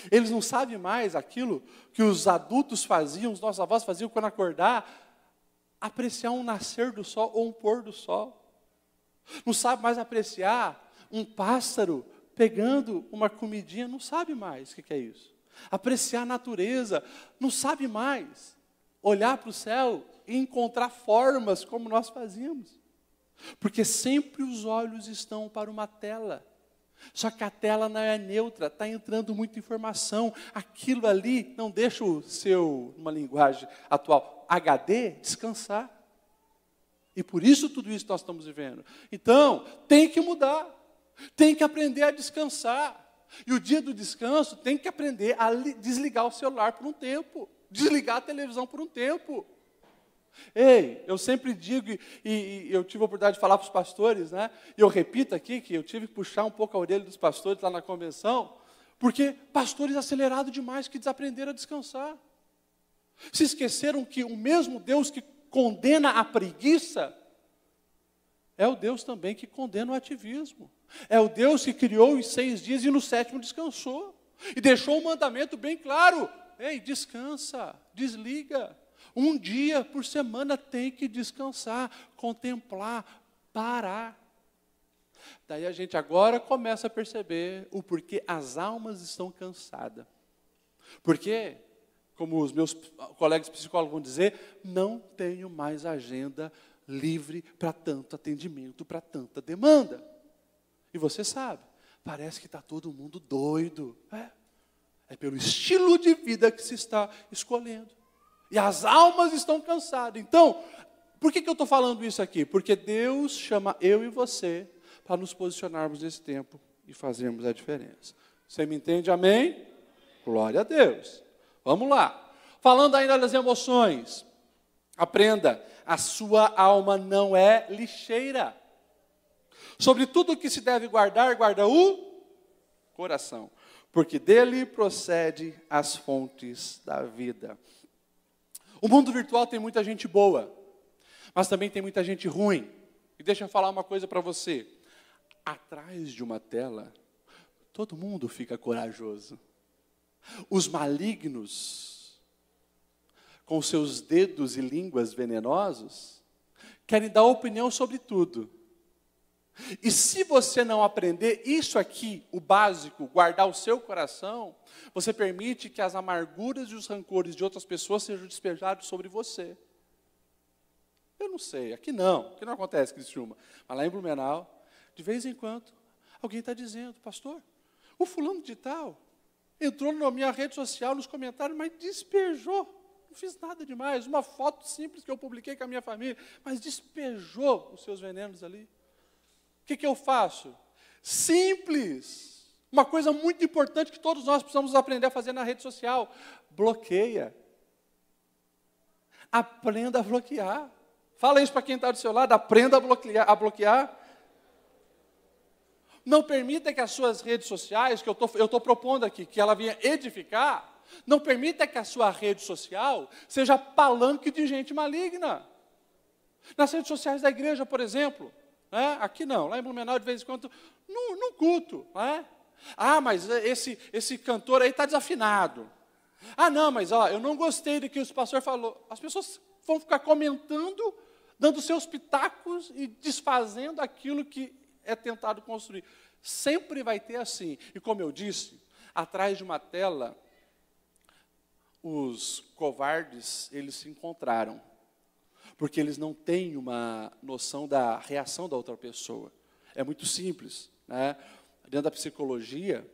Eles não sabem mais aquilo que os adultos faziam, os nossos avós faziam quando acordar, apreciar um nascer do sol ou um pôr do sol. Não sabe mais apreciar um pássaro pegando uma comidinha, não sabe mais o que é isso. Apreciar a natureza, não sabe mais olhar para o céu e encontrar formas como nós fazíamos. Porque sempre os olhos estão para uma tela. Só que a tela não é neutra, está entrando muita informação. Aquilo ali não deixa o seu, numa linguagem atual, HD, descansar. E por isso tudo isso nós estamos vivendo. Então, tem que mudar. Tem que aprender a descansar. E o dia do descanso tem que aprender a desligar o celular por um tempo. Desligar a televisão por um tempo. Ei, eu sempre digo, e eu tive a oportunidade de falar para os pastores, né? E eu repito aqui que eu tive que puxar um pouco a orelha dos pastores lá na convenção, porque pastores acelerados demais que desaprenderam a descansar. Se esqueceram que o mesmo Deus que condena a preguiça é o Deus também que condena o ativismo. É o Deus que criou em 6 dias e no 7º descansou. E deixou um mandamento bem claro. Ei, descansa, desliga. Um dia por semana tem que descansar, contemplar, parar. Daí a gente agora começa a perceber o porquê as almas estão cansadas. Porque, como os meus colegas psicólogos vão dizer, não tenho mais agenda livre para tanto atendimento, para tanta demanda. E você sabe, parece que está todo mundo doido. É pelo estilo de vida que se está escolhendo. E as almas estão cansadas. Então, por que eu estou falando isso aqui? Porque Deus chama eu e você para nos posicionarmos nesse tempo e fazermos a diferença. Você me entende? Amém? Glória a Deus. Vamos lá. Falando ainda das emoções. Aprenda, a sua alma não é lixeira. Sobre tudo o que se deve guardar, guarda o coração. Porque dele procede as fontes da vida. O mundo virtual tem muita gente boa, mas também tem muita gente ruim. E deixa eu falar uma coisa para você. Atrás de uma tela, todo mundo fica corajoso. Os malignos, com seus dedos e línguas venenosos, querem dar opinião sobre tudo. E se você não aprender isso aqui, o básico, guardar o seu coração, você permite que as amarguras e os rancores de outras pessoas sejam despejados sobre você. Eu não sei, aqui não acontece, Criciúma. Mas lá em Blumenau, de vez em quando, alguém está dizendo, pastor, o fulano de tal entrou na minha rede social, nos comentários, mas despejou. Não fiz nada demais, uma foto simples que eu publiquei com a minha família, mas despejou os seus venenos ali. O que eu faço? Simples. Uma coisa muito importante que todos nós precisamos aprender a fazer na rede social. Bloqueia. Aprenda a bloquear. Fala isso para quem está do seu lado. Aprenda a bloquear. Não permita que as suas redes sociais, que eu estou propondo aqui, que ela venha edificar, não permita que a sua rede social seja palanque de gente maligna. Nas redes sociais da igreja, por exemplo. Aqui não, lá em Blumenau, de vez em quando, num culto. Mas esse cantor aí está desafinado. Não, mas eu não gostei do que o pastor falou. As pessoas vão ficar comentando, dando seus pitacos e desfazendo aquilo que é tentado construir. Sempre vai ter assim. E como eu disse, atrás de uma tela, os covardes, eles se encontraram. Porque eles não têm uma noção da reação da outra pessoa. É muito simples. Dentro da psicologia,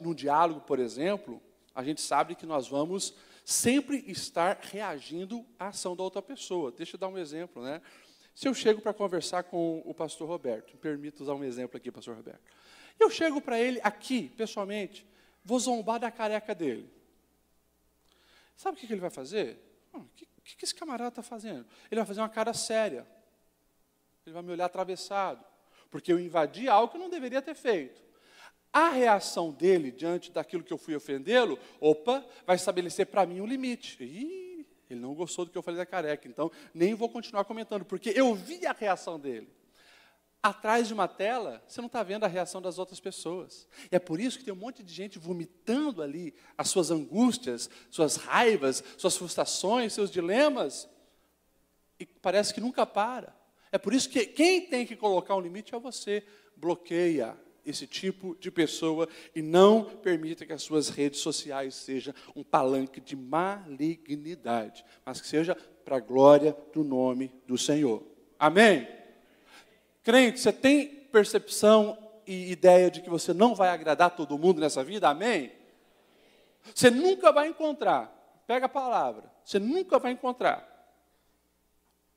num diálogo, por exemplo, a gente sabe que nós vamos sempre estar reagindo à ação da outra pessoa. Deixa eu dar um exemplo. Se eu chego para conversar com o pastor Roberto, me permita usar um exemplo aqui, pastor Roberto. Eu chego para ele aqui, pessoalmente, vou zombar da careca dele. Sabe o que ele vai fazer? O que esse camarada está fazendo? Ele vai fazer uma cara séria. Ele vai me olhar atravessado. Porque eu invadi algo que eu não deveria ter feito. A reação dele diante daquilo que eu fui ofendê-lo, vai estabelecer para mim um limite. Ele não gostou do que eu falei da careca, então nem vou continuar comentando, porque eu vi a reação dele. Atrás de uma tela, você não está vendo a reação das outras pessoas. E é por isso que tem um monte de gente vomitando ali as suas angústias, suas raivas, suas frustrações, seus dilemas. E parece que nunca para. É por isso que quem tem que colocar um limite é você. Bloqueia esse tipo de pessoa e não permita que as suas redes sociais sejam um palanque de malignidade, mas que seja para a glória do nome do Senhor. Amém? Crente, você tem percepção e ideia de que você não vai agradar todo mundo nessa vida? Amém? Você nunca vai encontrar, pega a palavra, você nunca vai encontrar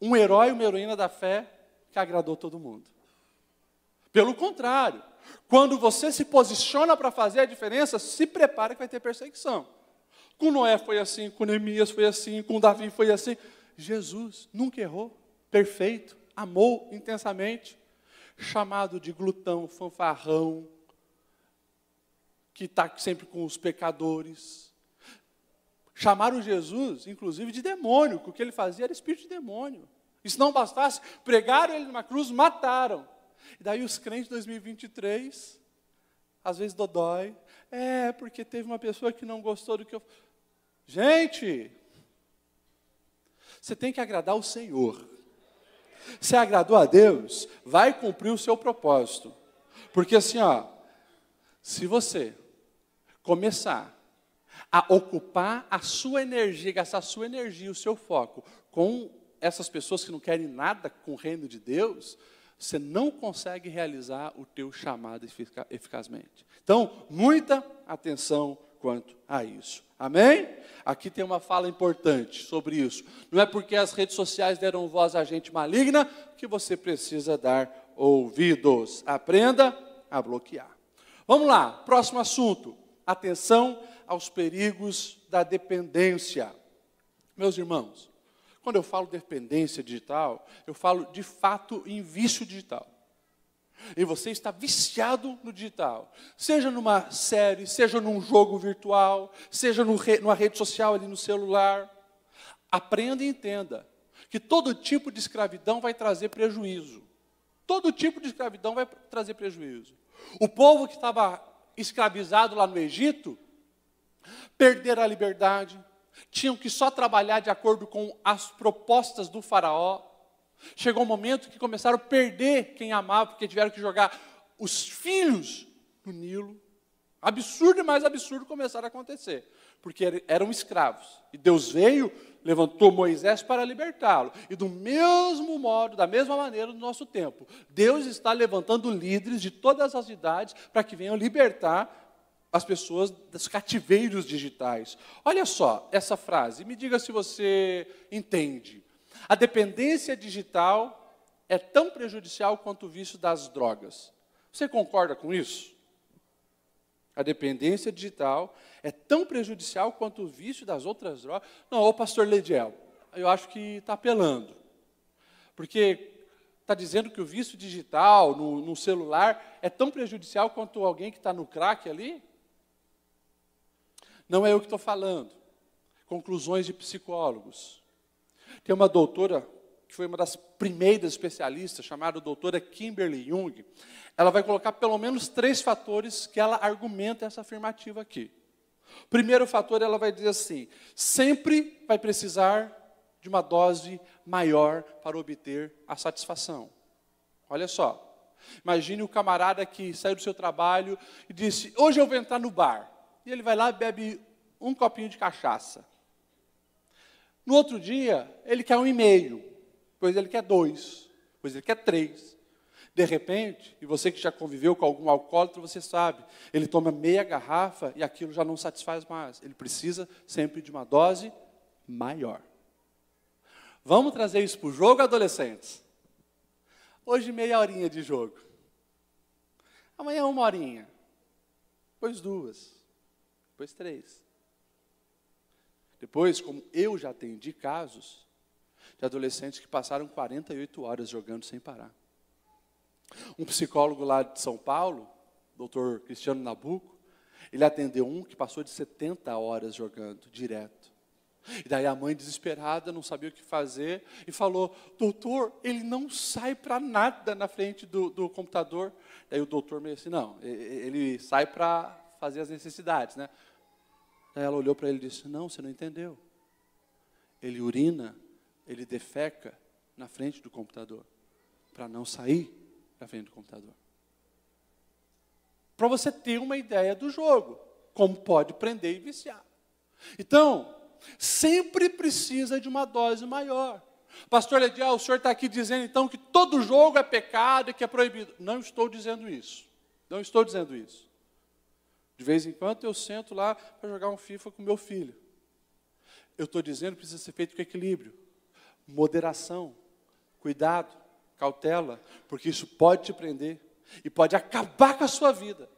um herói, uma heroína da fé que agradou todo mundo. Pelo contrário, quando você se posiciona para fazer a diferença, se prepara que vai ter perseguição. Com Noé foi assim, com Neemias foi assim, com Davi foi assim. Jesus nunca errou, perfeito. Amou intensamente, chamado de glutão, fanfarrão, que está sempre com os pecadores. Chamaram Jesus, inclusive, de demônio, que o que ele fazia era espírito de demônio. E se não bastasse, pregaram ele numa cruz, mataram. E daí os crentes de 2023, às vezes dodói, porque teve uma pessoa que não gostou do que eu... Gente, você tem que agradar o Senhor. Se agradou a Deus, vai cumprir o seu propósito. Porque assim, se você começar a ocupar a sua energia, gastar a sua energia, o seu foco com essas pessoas que não querem nada com o reino de Deus, você não consegue realizar o teu chamado eficazmente. Então, muita atenção quanto a isso. Amém? Aqui tem uma fala importante sobre isso. Não é porque as redes sociais deram voz a gente maligna que você precisa dar ouvidos. Aprenda a bloquear. Vamos lá, próximo assunto. Atenção aos perigos da dependência. Meus irmãos, quando eu falo dependência digital, eu falo de fato em vício digital. E você está viciado no digital, seja numa série, seja num jogo virtual, seja numa rede social ali no celular. Aprenda e entenda que todo tipo de escravidão vai trazer prejuízo. Todo tipo de escravidão vai trazer prejuízo. O povo que estava escravizado lá no Egito, perderam a liberdade, tinham que só trabalhar de acordo com as propostas do faraó. Chegou um momento que começaram a perder quem amava, porque tiveram que jogar os filhos no Nilo. Absurdo e mais absurdo começaram a acontecer, porque eram escravos. E Deus veio, levantou Moisés para libertá-lo. E do mesmo modo, da mesma maneira, no nosso tempo, Deus está levantando líderes de todas as idades para que venham libertar as pessoas dos cativeiros digitais. Olha só essa frase, me diga se você entende. A dependência digital é tão prejudicial quanto o vício das drogas. Você concorda com isso? A dependência digital é tão prejudicial quanto o vício das outras drogas. Não, ô pastor Lediel, eu acho que está apelando. Porque está dizendo que o vício digital no celular é tão prejudicial quanto alguém que está no crack ali? Não é eu que estou falando. Conclusões de psicólogos. Tem uma doutora, que foi uma das primeiras especialistas, chamada doutora Kimberly Jung. Ela vai colocar pelo menos 3 fatores que ela argumenta essa afirmativa aqui. Primeiro fator, ela vai dizer assim: sempre vai precisar de uma dose maior para obter a satisfação. Olha só, imagine o camarada que saiu do seu trabalho e disse: hoje eu vou entrar no bar. E ele vai lá e bebe um copinho de cachaça. No outro dia, ele quer 1,5, depois ele quer 2, depois ele quer 3. De repente, e você que já conviveu com algum alcoólatra, você sabe, ele toma meia garrafa e aquilo já não satisfaz mais. Ele precisa sempre de uma dose maior. Vamos trazer isso para o jogo, adolescentes? Hoje, meia horinha de jogo. Amanhã, 1 horinha. Depois 2. Depois 3. Depois, como eu já atendi casos de adolescentes que passaram 48 horas jogando sem parar. Um psicólogo lá de São Paulo, Dr. Cristiano Nabuco, ele atendeu um que passou de 70 horas jogando direto. E daí a mãe, desesperada, não sabia o que fazer, e falou: doutor, ele não sai para nada na frente do computador. Daí o doutor meio assim: não, ele sai para fazer as necessidades, né? Daí ela olhou para ele e disse: não, você não entendeu. Ele urina, ele defeca na frente do computador, para não sair da frente do computador. Para você ter uma ideia do jogo, como pode prender e viciar. Então, sempre precisa de uma dose maior. Pastor Lediel, o senhor está aqui dizendo então que todo jogo é pecado e que é proibido. Não estou dizendo isso. Não estou dizendo isso. De vez em quando eu sento lá para jogar um FIFA com meu filho. Eu estou dizendo que precisa ser feito com equilíbrio, moderação, cuidado, cautela, porque isso pode te prender e pode acabar com a sua vida.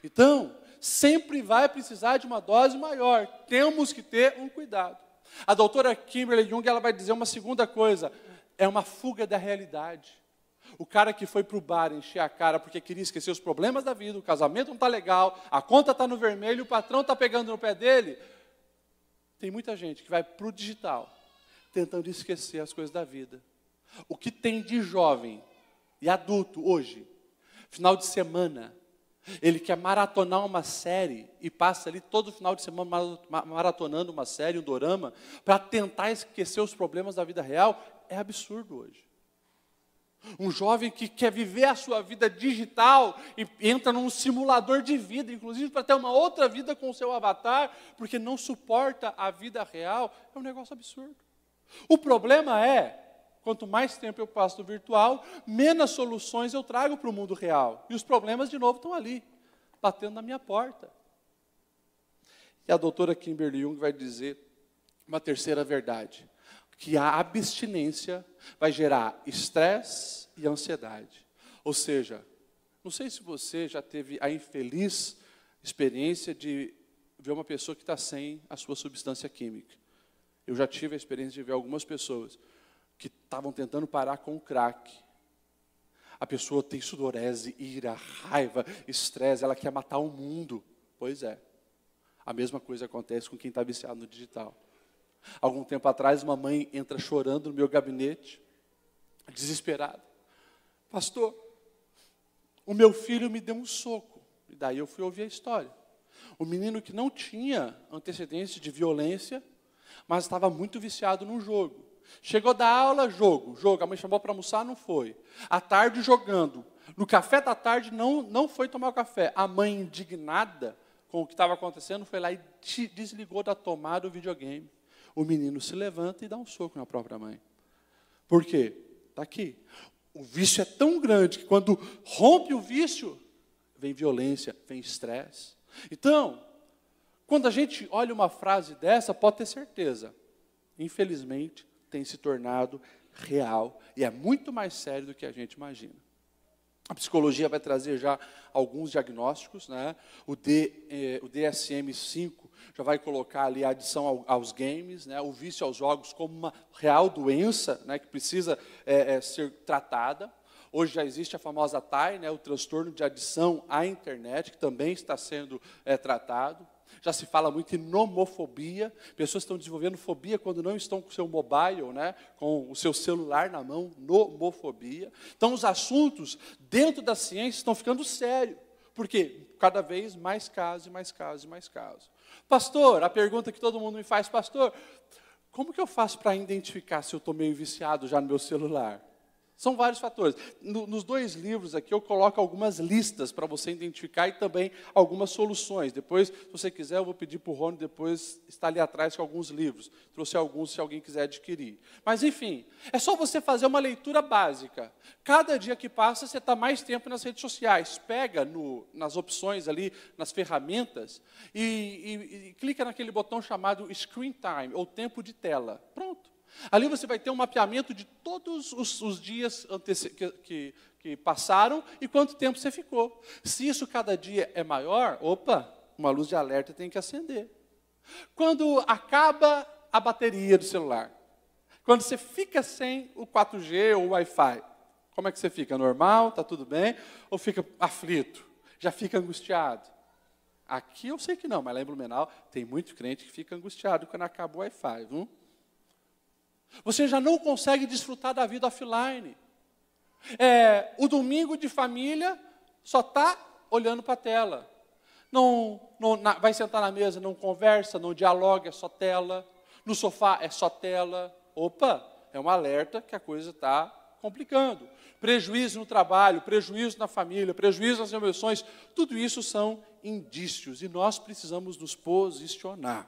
Então, sempre vai precisar de uma dose maior. Temos que ter um cuidado. A doutora Kimberly Jung, ela vai dizer uma segunda coisa: é uma fuga da realidade. O cara que foi para o bar encher a cara porque queria esquecer os problemas da vida, o casamento não está legal, a conta está no vermelho, o patrão está pegando no pé dele. Tem muita gente que vai para o digital, tentando esquecer as coisas da vida. O que tem de jovem e adulto hoje, final de semana, ele quer maratonar uma série e passa ali todo final de semana maratonando uma série, um dorama, para tentar esquecer os problemas da vida real, é absurdo hoje. Um jovem que quer viver a sua vida digital e entra num simulador de vida, inclusive para ter uma outra vida com o seu avatar, porque não suporta a vida real, é um negócio absurdo. O problema é, quanto mais tempo eu passo no virtual, menos soluções eu trago para o mundo real. E os problemas, de novo, estão ali, batendo na minha porta. E a doutora Kimberly Jung vai dizer uma terceira verdade, que a abstinência vai gerar estresse e ansiedade. Ou seja, não sei se você já teve a infeliz experiência de ver uma pessoa que está sem a sua substância química. Eu já tive a experiência de ver algumas pessoas que estavam tentando parar com o crack. A pessoa tem sudorese, ira, raiva, estresse, ela quer matar o mundo. Pois é, a mesma coisa acontece com quem está viciado no digital. Algum tempo atrás, uma mãe entra chorando no meu gabinete, desesperada. Pastor, o meu filho me deu um soco. E daí eu fui ouvir a história. O menino que não tinha antecedência de violência, mas estava muito viciado num jogo. Chegou da aula, jogo. A mãe chamou para almoçar, não foi. À tarde, jogando. No café da tarde, não foi tomar o café. A mãe, indignada com o que estava acontecendo, foi lá e desligou da tomada o videogame. O menino se levanta e dá um soco na própria mãe. Por quê? Está aqui. O vício é tão grande que quando rompe o vício, vem violência, vem estresse. Então, quando a gente olha uma frase dessa, pode ter certeza, infelizmente, tem se tornado real e é muito mais sério do que a gente imagina. A psicologia vai trazer já alguns diagnósticos, né? O DSM-5 já vai colocar ali a adição aos games, né? O vício aos jogos como uma real doença, né? Que precisa ser tratada. Hoje já existe a famosa TAI, né? O transtorno de adição à internet, que também está sendo tratado. Já se fala muito em nomofobia, pessoas estão desenvolvendo fobia quando não estão com o seu mobile, né, com o seu celular na mão, nomofobia. Então, os assuntos dentro da ciência estão ficando sérios, porque cada vez mais casos, mais casos, mais casos. Pastor, a pergunta que todo mundo me faz, pastor, como que eu faço para identificar se eu estou meio viciado já no meu celular? São vários fatores. Nos 2 livros aqui eu coloco algumas listas para você identificar e também algumas soluções. Depois, se você quiser, eu vou pedir para o Rony depois estar ali atrás com alguns livros. Trouxe alguns se alguém quiser adquirir. Mas, enfim, é só você fazer uma leitura básica. Cada dia que passa, você está mais tempo nas redes sociais. Pega nas opções ali, nas ferramentas, e clica naquele botão chamado Screen Time, ou tempo de tela. Pronto. Ali você vai ter um mapeamento de todos os dias que passaram e quanto tempo você ficou. Se isso cada dia é maior, uma luz de alerta tem que acender. Quando acaba a bateria do celular, quando você fica sem o 4G ou o Wi-Fi, como é que você fica? Normal? Está tudo bem? Ou fica aflito? Já fica angustiado? Aqui eu sei que não, mas lá em Blumenau tem muito crente que fica angustiado quando acaba o Wi-Fi, viu? Você já não consegue desfrutar da vida offline. O domingo de família só está olhando para a tela. Vai sentar na mesa, não conversa, não dialoga, é só tela. No sofá é só tela. É um alerta que a coisa está complicando. Prejuízo no trabalho, prejuízo na família, prejuízo nas emoções, tudo isso são indícios e nós precisamos nos posicionar.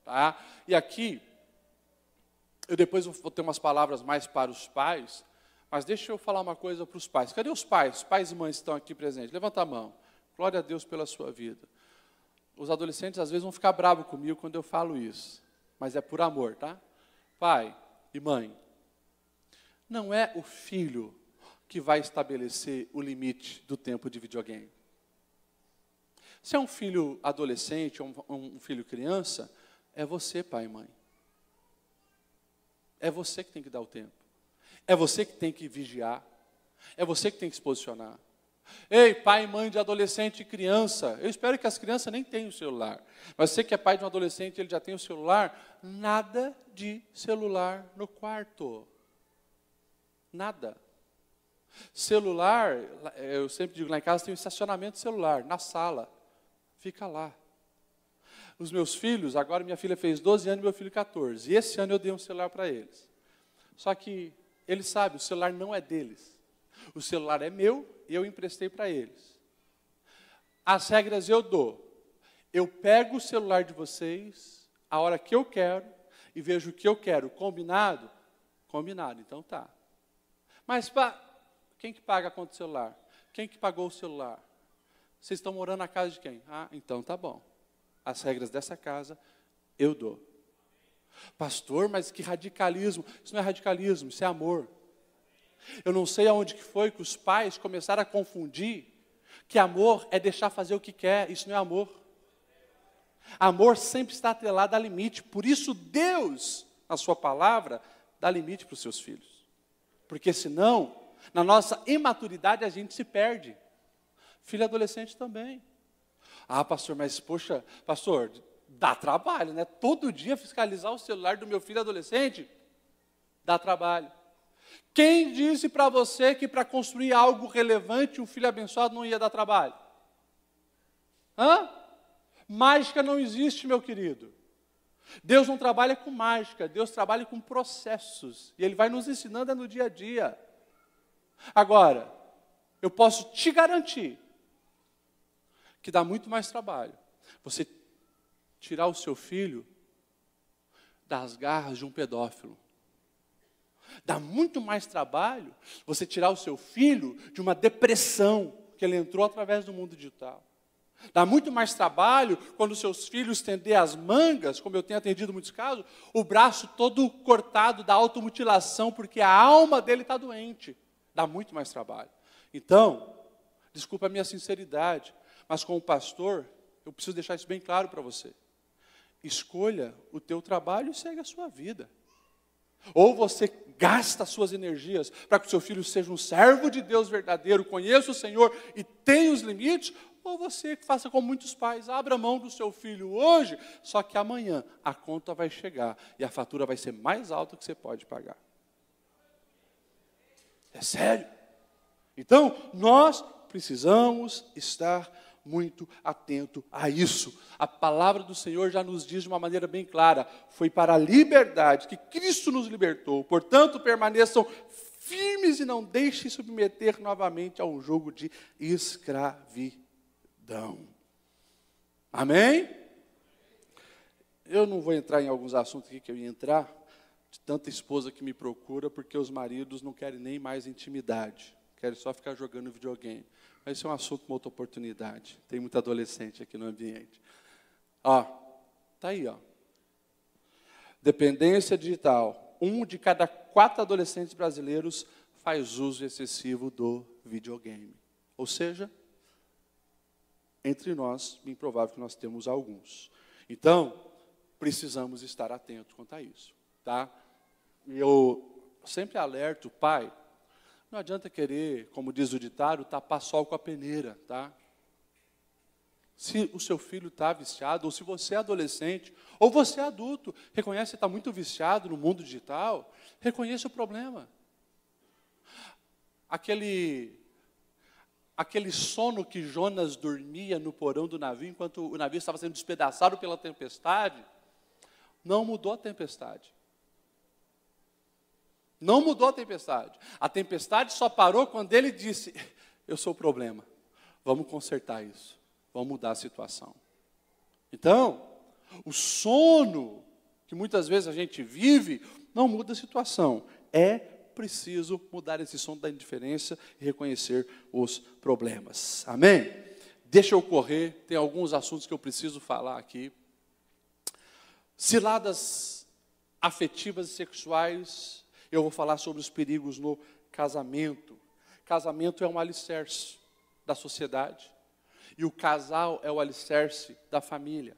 Tá? E aqui, eu depois vou ter umas palavras mais para os pais, mas deixa eu falar uma coisa para os pais. Cadê os pais? Os pais e mães estão aqui presentes. Levanta a mão. Glória a Deus pela sua vida. Os adolescentes às vezes vão ficar bravos comigo quando eu falo isso, mas é por amor, tá? Pai e mãe, não é o filho que vai estabelecer o limite do tempo de videogame. Se é um filho adolescente ou um filho criança, é você, pai e mãe. É você que tem que dar o tempo. É você que tem que vigiar. É você que tem que se posicionar. Ei, pai e mãe de adolescente e criança, eu espero que as crianças nem tenham celular. Mas você que é pai de um adolescente e ele já tem o celular, nada de celular no quarto. Nada. Celular, eu sempre digo, lá em casa tem um estacionamento de celular, na sala. Fica lá. Os meus filhos, agora minha filha fez 12 anos e meu filho 14. E esse ano eu dei um celular para eles. Só que eles sabem, o celular não é deles. O celular é meu e eu emprestei para eles. As regras eu dou. Eu pego o celular de vocês a hora que eu quero e vejo o que eu quero. Combinado? Combinado, então tá. Mas quem que paga a conta do celular? Quem que pagou o celular? Vocês estão morando na casa de quem? Ah, então tá bom. As regras dessa casa eu dou. Pastor, mas que radicalismo. Isso não é radicalismo, isso é amor. Eu não sei aonde que foi que os pais começaram a confundir que amor é deixar fazer o que quer. Isso não é amor. Amor sempre está atrelado a limite. Por isso Deus, na sua palavra, dá limite para os seus filhos. Porque senão, na nossa imaturidade, a gente se perde. Filho adolescente também. Ah, pastor, mas poxa, pastor, dá trabalho, né? Todo dia fiscalizar o celular do meu filho adolescente, dá trabalho. Quem disse para você que para construir algo relevante, um filho abençoado não ia dar trabalho? Hã? Mágica não existe, meu querido. Deus não trabalha com mágica, Deus trabalha com processos. E Ele vai nos ensinando no dia a dia. Agora, eu posso te garantir que dá muito mais trabalho você tirar o seu filho das garras de um pedófilo. Dá muito mais trabalho você tirar o seu filho de uma depressão que ele entrou através do mundo digital. Dá muito mais trabalho quando os seus filhos estender as mangas, como eu tenho atendido muitos casos, o braço todo cortado da automutilação, porque a alma dele está doente. Dá muito mais trabalho. Então, desculpa a minha sinceridade, mas como pastor, eu preciso deixar isso bem claro para você. Escolha o teu trabalho e segue a sua vida. Ou você gasta as suas energias para que o seu filho seja um servo de Deus verdadeiro, conheça o Senhor e tenha os limites, ou você faça como muitos pais, abra mão do seu filho hoje, só que amanhã a conta vai chegar e a fatura vai ser mais alta que você pode pagar. É sério. Então, nós precisamos estar muito atento a isso. A palavra do Senhor já nos diz de uma maneira bem clara, foi para a liberdade que Cristo nos libertou, portanto permaneçam firmes e não deixem submeter novamente ao jogo de escravidão. Amém? Eu não vou entrar em alguns assuntos aqui que eu ia entrar, de tanta esposa que me procura, porque os maridos não querem nem mais intimidade, querem só ficar jogando videogame. Mas isso é um assunto, uma outra oportunidade. Tem muito adolescente aqui no ambiente. Ó, tá aí, ó. Dependência digital. 1 de cada 4 adolescentes brasileiros faz uso excessivo do videogame. Ou seja, entre nós, bem provável que nós temos alguns. Então, precisamos estar atentos quanto a isso, tá? Eu sempre alerto o pai. Não adianta querer, como diz o ditado, tapar sol com a peneira, tá? Se o seu filho está viciado, ou se você é adolescente, ou você é adulto, reconhece que está muito viciado no mundo digital, reconheça o problema. Aquele sono que Jonas dormia no porão do navio, enquanto o navio estava sendo despedaçado pela tempestade, não mudou a tempestade. Não mudou a tempestade. A tempestade só parou quando ele disse, eu sou o problema, vamos consertar isso, vamos mudar a situação. Então, o sono que muitas vezes a gente vive, não muda a situação. É preciso mudar esse sono da indiferença e reconhecer os problemas. Amém? Deixa eu correr, tem alguns assuntos que eu preciso falar aqui. Ciladas afetivas e sexuais. Eu vou falar sobre os perigos no casamento. Casamento é um alicerce da sociedade. E o casal é o alicerce da família.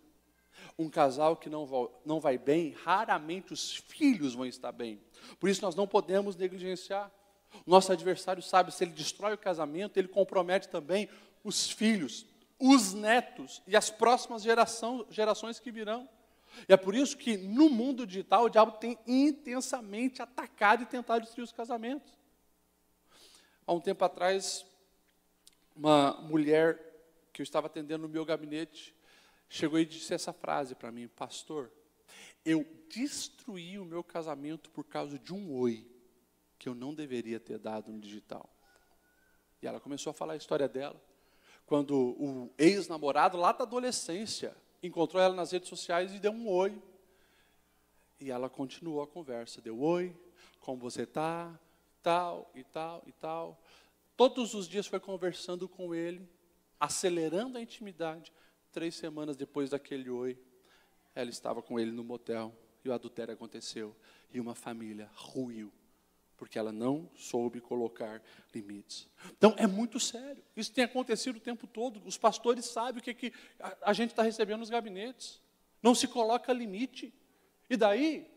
Um casal que não vai bem, raramente os filhos vão estar bem. Por isso nós não podemos negligenciar. O nosso adversário sabe, se ele destrói o casamento, ele compromete também os filhos, os netos e as próximas gerações que virão. E é por isso que no mundo digital o diabo tem intensamente atacado e tentado destruir os casamentos. Há um tempo atrás, uma mulher que eu estava atendendo no meu gabinete, chegou e disse essa frase para mim, pastor, eu destruí o meu casamento por causa de um oi que eu não deveria ter dado no digital. E ela começou a falar a história dela. Quando o ex-namorado, lá da adolescência, encontrou ela nas redes sociais e deu um oi. E ela continuou a conversa. Deu oi, como você está, tal, e tal, e tal. Todos os dias foi conversando com ele, acelerando a intimidade. 3 semanas depois daquele oi, ela estava com ele no motel. E o adultério aconteceu. E uma família ruiu. Porque ela não soube colocar limites. Então, é muito sério. Isso tem acontecido o tempo todo. Os pastores sabem o que a gente está recebendo nos gabinetes. Não se coloca limite. E daí,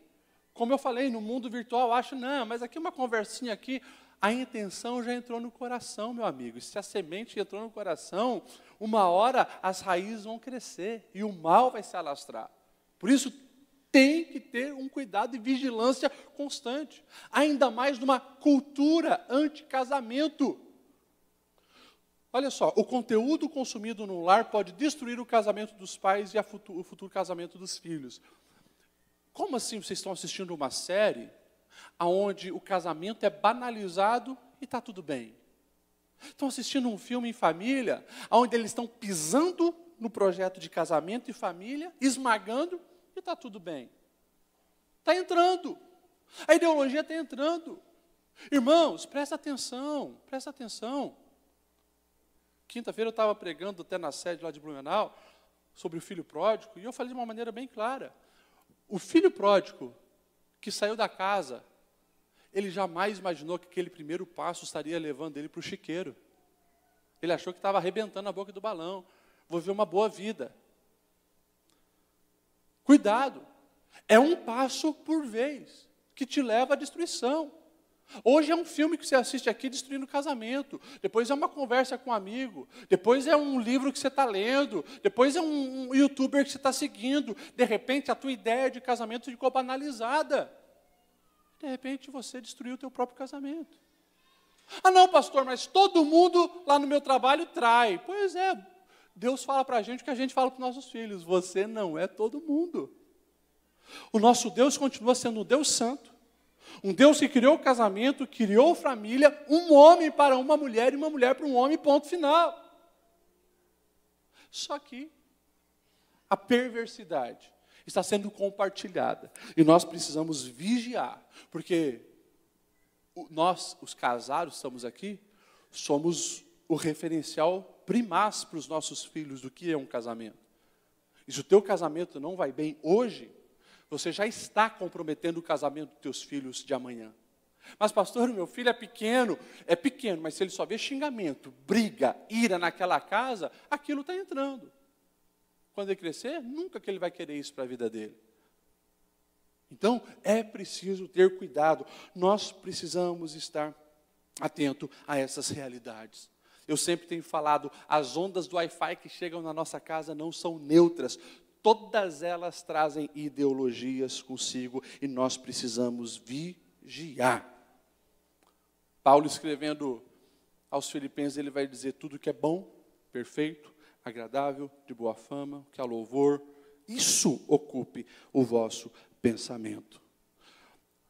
como eu falei, no mundo virtual, acho, não, mas aqui uma conversinha aqui, a intenção já entrou no coração, meu amigo. E se a semente entrou no coração, uma hora as raízes vão crescer e o mal vai se alastrar. Por isso, tem que ter um cuidado e vigilância constante. Ainda mais numa cultura anti-casamento. Olha só, o conteúdo consumido no lar pode destruir o casamento dos pais e o futuro casamento dos filhos. Como assim vocês estão assistindo uma série onde o casamento é banalizado e está tudo bem? Estão assistindo um filme em família, onde eles estão pisando no projeto de casamento e família, esmagando, e está tudo bem. Está entrando. A ideologia está entrando. Irmãos, presta atenção, presta atenção. Quinta-feira eu estava pregando até na sede lá de Blumenau, sobre o filho pródigo, e eu falei de uma maneira bem clara. O filho pródigo, que saiu da casa, ele jamais imaginou que aquele primeiro passo estaria levando ele para o chiqueiro. Ele achou que estava arrebentando a boca do balão. Vou viver uma boa vida. Cuidado, é um passo por vez que te leva à destruição. Hoje é um filme que você assiste aqui destruindo o casamento, depois é uma conversa com um amigo, depois é um livro que você está lendo, depois é um youtuber que você está seguindo, de repente a tua ideia de casamento ficou banalizada. De repente você destruiu o teu próprio casamento. Ah não, pastor, mas todo mundo lá no meu trabalho trai. Pois é, Deus fala para a gente o que a gente fala para os nossos filhos. Você não é todo mundo. O nosso Deus continua sendo um Deus santo. Um Deus que criou o casamento, criou família, um homem para uma mulher e uma mulher para um homem, ponto final. Só que a perversidade está sendo compartilhada. E nós precisamos vigiar. Porque nós, os casados, estamos aqui, somos o referencial primaz para os nossos filhos do que é um casamento. E se o teu casamento não vai bem hoje, você já está comprometendo o casamento dos teus filhos de amanhã. Mas pastor, o meu filho é pequeno, mas se ele só vê xingamento, briga, ira naquela casa, aquilo está entrando. Quando ele crescer, nunca que ele vai querer isso para a vida dele. Então, é preciso ter cuidado. Nós precisamos estar atento a essas realidades. Eu sempre tenho falado, as ondas do Wi-Fi que chegam na nossa casa não são neutras. Todas elas trazem ideologias consigo e nós precisamos vigiar. Paulo, escrevendo aos Filipenses, ele vai dizer tudo que é bom, perfeito, agradável, de boa fama, que há louvor, isso ocupe o vosso pensamento.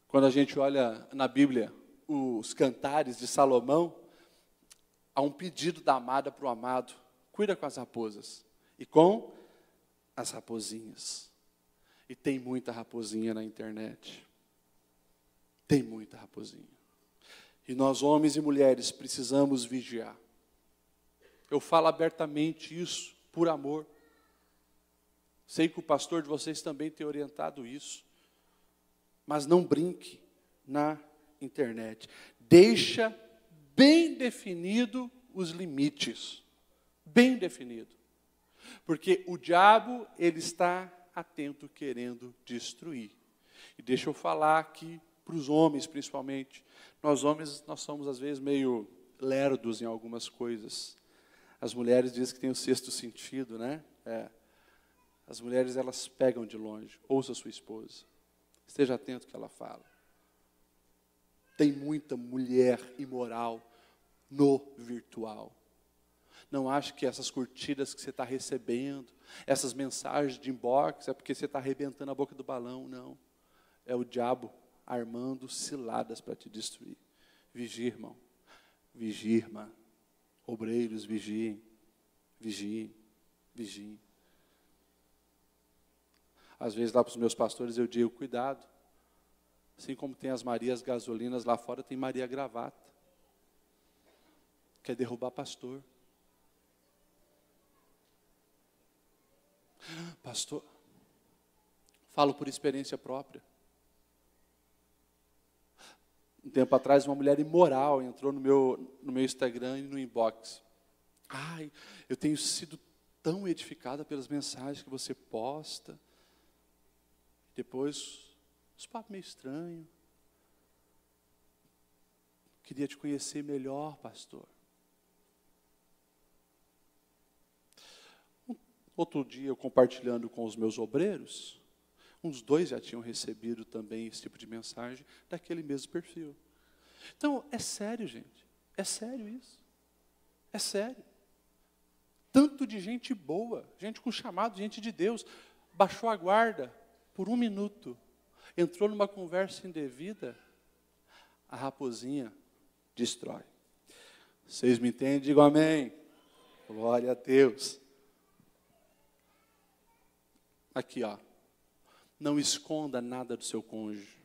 Quando a gente olha na Bíblia os cantares de Salomão, há um pedido da amada para o amado: cuida com as raposas e com as raposinhas. E tem muita raposinha na internet. Tem muita raposinha. E nós, homens e mulheres, precisamos vigiar. Eu falo abertamente isso por amor. Sei que o pastor de vocês também tem orientado isso. Mas não brinque na internet. Deixa bem definido os limites. Bem definido. Porque o diabo, ele está atento, querendo destruir. E deixa eu falar aqui para os homens, principalmente. Nós homens, nós somos às vezes meio lerdos em algumas coisas. As mulheres dizem que tem o sexto sentido, né? As mulheres, elas pegam de longe. Ouça a sua esposa. Esteja atento ao que ela fala. Tem muita mulher imoral no virtual. Não ache que essas curtidas que você está recebendo, essas mensagens de inbox, é porque você está arrebentando a boca do balão. Não. É o diabo armando ciladas para te destruir. Vigia, irmão. Vigia, irmã. Obreiros, vigiem, vigiem, vigiem. Às vezes lá para os meus pastores eu digo, cuidado. Assim como tem as Marias Gasolinas lá fora, tem Maria Gravata. Quer derrubar pastor. Pastor, falo por experiência própria. Um tempo atrás, uma mulher imoral entrou no meu Instagram e no inbox. Ai, eu tenho sido tão edificada pelas mensagens que você posta. Depois, os papos meio estranhos. Queria te conhecer melhor, pastor. Outro dia, eu compartilhando com os meus obreiros, uns 2 já tinham recebido também esse tipo de mensagem daquele mesmo perfil. Então, é sério, gente. É sério isso. É sério. Tanto de gente boa, gente com chamado, gente de Deus, baixou a guarda por 1 minuto, entrou numa conversa indevida, a raposinha destrói. Vocês me entendem? Digam amém. Glória a Deus. Aqui, ó. Não esconda nada do seu cônjuge.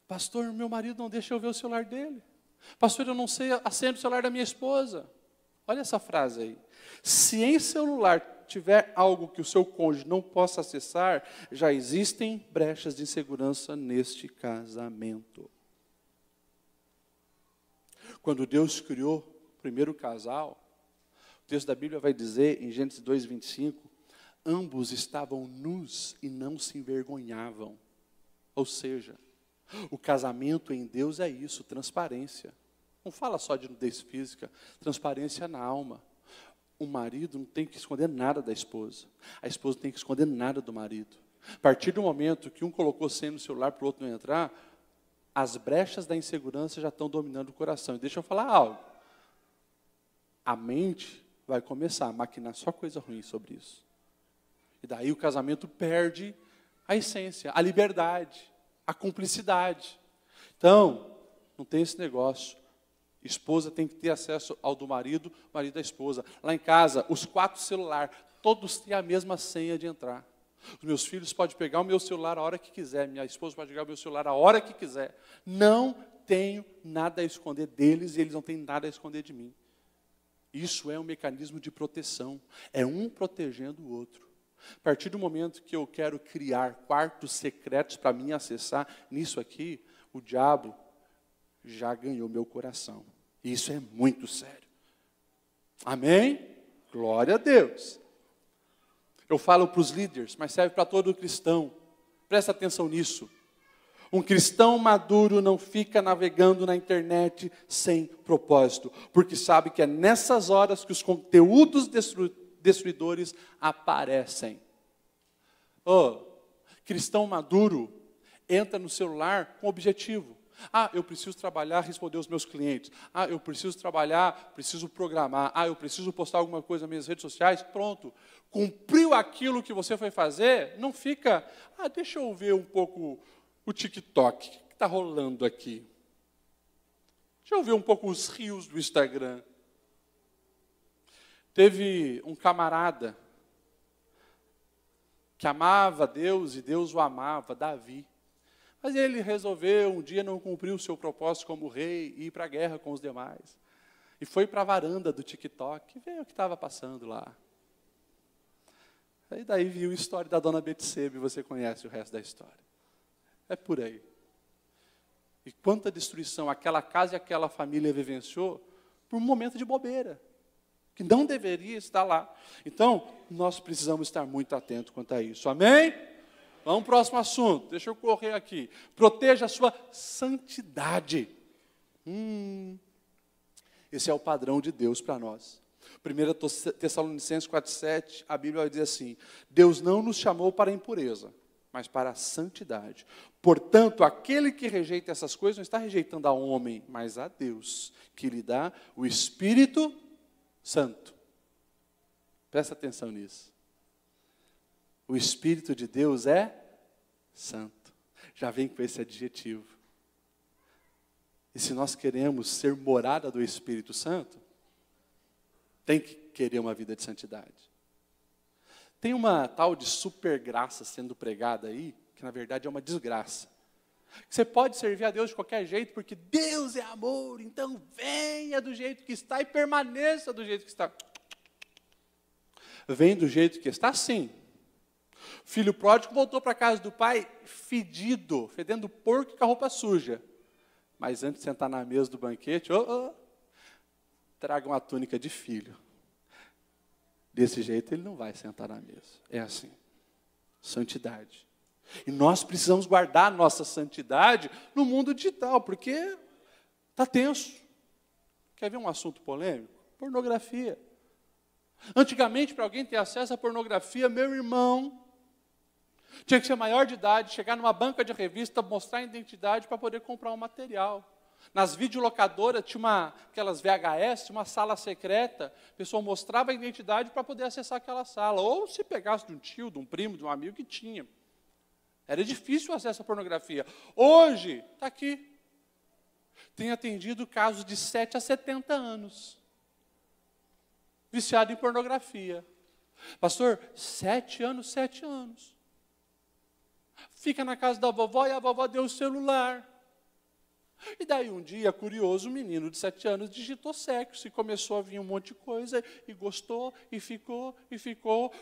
Pastor, meu marido não deixa eu ver o celular dele. Pastor, eu não sei a senha do celular da minha esposa. Olha essa frase aí. Se em celular tiver algo que o seu cônjuge não possa acessar, já existem brechas de insegurança neste casamento. Quando Deus criou o primeiro casal, o texto da Bíblia vai dizer, em Gênesis 2:25, ambos estavam nus e não se envergonhavam. Ou seja, o casamento em Deus é isso, transparência. Não fala só de nudez física, transparência na alma. O marido não tem que esconder nada da esposa. A esposa não tem que esconder nada do marido. A partir do momento que um colocou senha no celular para o outro não entrar, as brechas da insegurança já estão dominando o coração. E deixa eu falar algo. A mente vai começar a maquinar só coisa ruim sobre isso. E daí o casamento perde a essência, a liberdade, a cumplicidade. Então, não tem esse negócio. Esposa tem que ter acesso ao do marido, marido da esposa. Lá em casa, os 4 celulares, todos têm a mesma senha de entrar. Os meus filhos podem pegar o meu celular a hora que quiser, minha esposa pode pegar o meu celular a hora que quiser. Não tenho nada a esconder deles e eles não têm nada a esconder de mim. Isso é um mecanismo de proteção. É um protegendo o outro. A partir do momento que eu quero criar quartos secretos para mim acessar, nisso aqui, o diabo já ganhou meu coração. Isso é muito sério. Amém? Glória a Deus. Eu falo para os líderes, mas serve para todo cristão. Presta atenção nisso. Um cristão maduro não fica navegando na internet sem propósito, porque sabe que é nessas horas que os conteúdos destruidores aparecem. Cristão maduro entra no celular com objetivo. Eu preciso trabalhar, responder os meus clientes. Eu preciso trabalhar, preciso programar. Eu preciso postar alguma coisa nas minhas redes sociais. Pronto. Cumpriu aquilo que você foi fazer, não fica, deixa eu ver um pouco o TikTok, o que está rolando aqui? Deixa eu ver um pouco os reels do Instagram. Teve um camarada que amava Deus e Deus o amava, Davi. Mas ele resolveu um dia não cumprir o seu propósito como rei e ir para a guerra com os demais. E foi para a varanda do TikTok e veio o que estava passando lá. Aí daí viu a história da dona Betsebe, você conhece o resto da história. É por aí. E quanta destruição aquela casa e aquela família vivenciou por um momento de bobeira, que não deveria estar lá. Então, nós precisamos estar muito atentos quanto a isso. Amém? Vamos para o próximo assunto. Deixa eu correr aqui. Proteja a sua santidade. Esse é o padrão de Deus para nós. 1 Tessalonicenses 4,7, a Bíblia vai dizer assim: Deus não nos chamou para a impureza, mas para a santidade. Portanto, aquele que rejeita essas coisas não está rejeitando a homem, mas a Deus, que lhe dá o Espírito Santo. Presta atenção nisso. O Espírito de Deus é santo. Já vem com esse adjetivo. E se nós queremos ser morada do Espírito Santo, tem que querer uma vida de santidade. Tem uma tal de supergraça sendo pregada aí, que na verdade é uma desgraça. Você pode servir a Deus de qualquer jeito, porque Deus é amor, então venha do jeito que está e permaneça do jeito que está. Vem do jeito que está, sim. Filho pródigo voltou para a casa do pai fedido, fedendo porco e com a roupa suja. Mas antes de sentar na mesa do banquete, traga uma túnica de filho. Desse jeito ele não vai sentar na mesa. É assim. Santidade. E nós precisamos guardar nossa santidade no mundo digital, porque está tenso. Quer ver um assunto polêmico? Pornografia. Antigamente, para alguém ter acesso à pornografia, meu irmão, tinha que ser maior de idade, chegar numa banca de revista, mostrar a identidade para poder comprar um material. Nas videolocadoras, tinha aquelas VHS, tinha uma sala secreta, a pessoa mostrava a identidade para poder acessar aquela sala. Ou se pegasse de um tio, de um primo, de um amigo que tinha. Era difícil o acesso à pornografia. Hoje, está aqui. Tem atendido casos de 7 a 70 anos. Viciado em pornografia. Pastor, 7 anos. Fica na casa da vovó e a vovó deu o celular. E daí um dia, curioso, um menino de 7 anos digitou sexo e começou a vir um monte de coisa, e gostou, e ficou.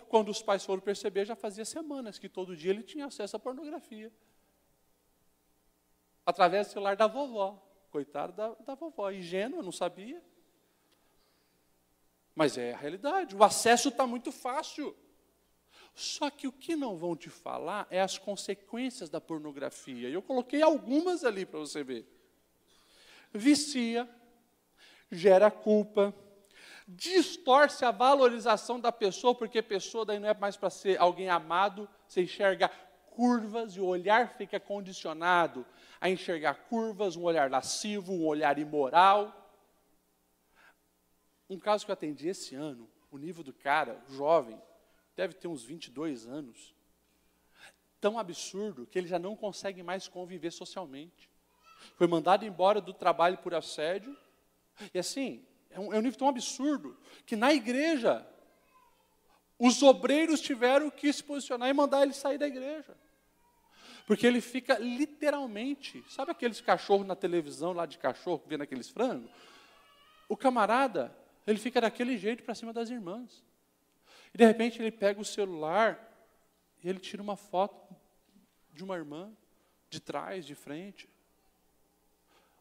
Quando os pais foram perceber, já fazia semanas que todo dia ele tinha acesso à pornografia. Através do celular da vovó. Coitado da vovó, ingênua, não sabia. Mas é a realidade, o acesso está muito fácil. Só que o que não vão te falar é as consequências da pornografia. Eu coloquei algumas ali para você ver. Vicia, gera culpa, distorce a valorização da pessoa, porque a pessoa daí não é mais para ser alguém amado, você enxerga curvas e o olhar fica condicionado a enxergar curvas, um olhar lascivo, um olhar imoral. Um caso que eu atendi esse ano, o nível do cara, jovem, deve ter uns 22 anos, tão absurdo que ele já não consegue mais conviver socialmente. Foi mandado embora do trabalho por assédio, e assim, é um nível tão absurdo, que na igreja, os obreiros tiveram que se posicionar e mandar ele sair da igreja. Porque ele fica literalmente, sabe aqueles cachorros na televisão, lá de cachorro, vendo aqueles frangos? O camarada, ele fica daquele jeito para cima das irmãs. E de repente ele pega o celular e ele tira uma foto de uma irmã, de trás, de frente.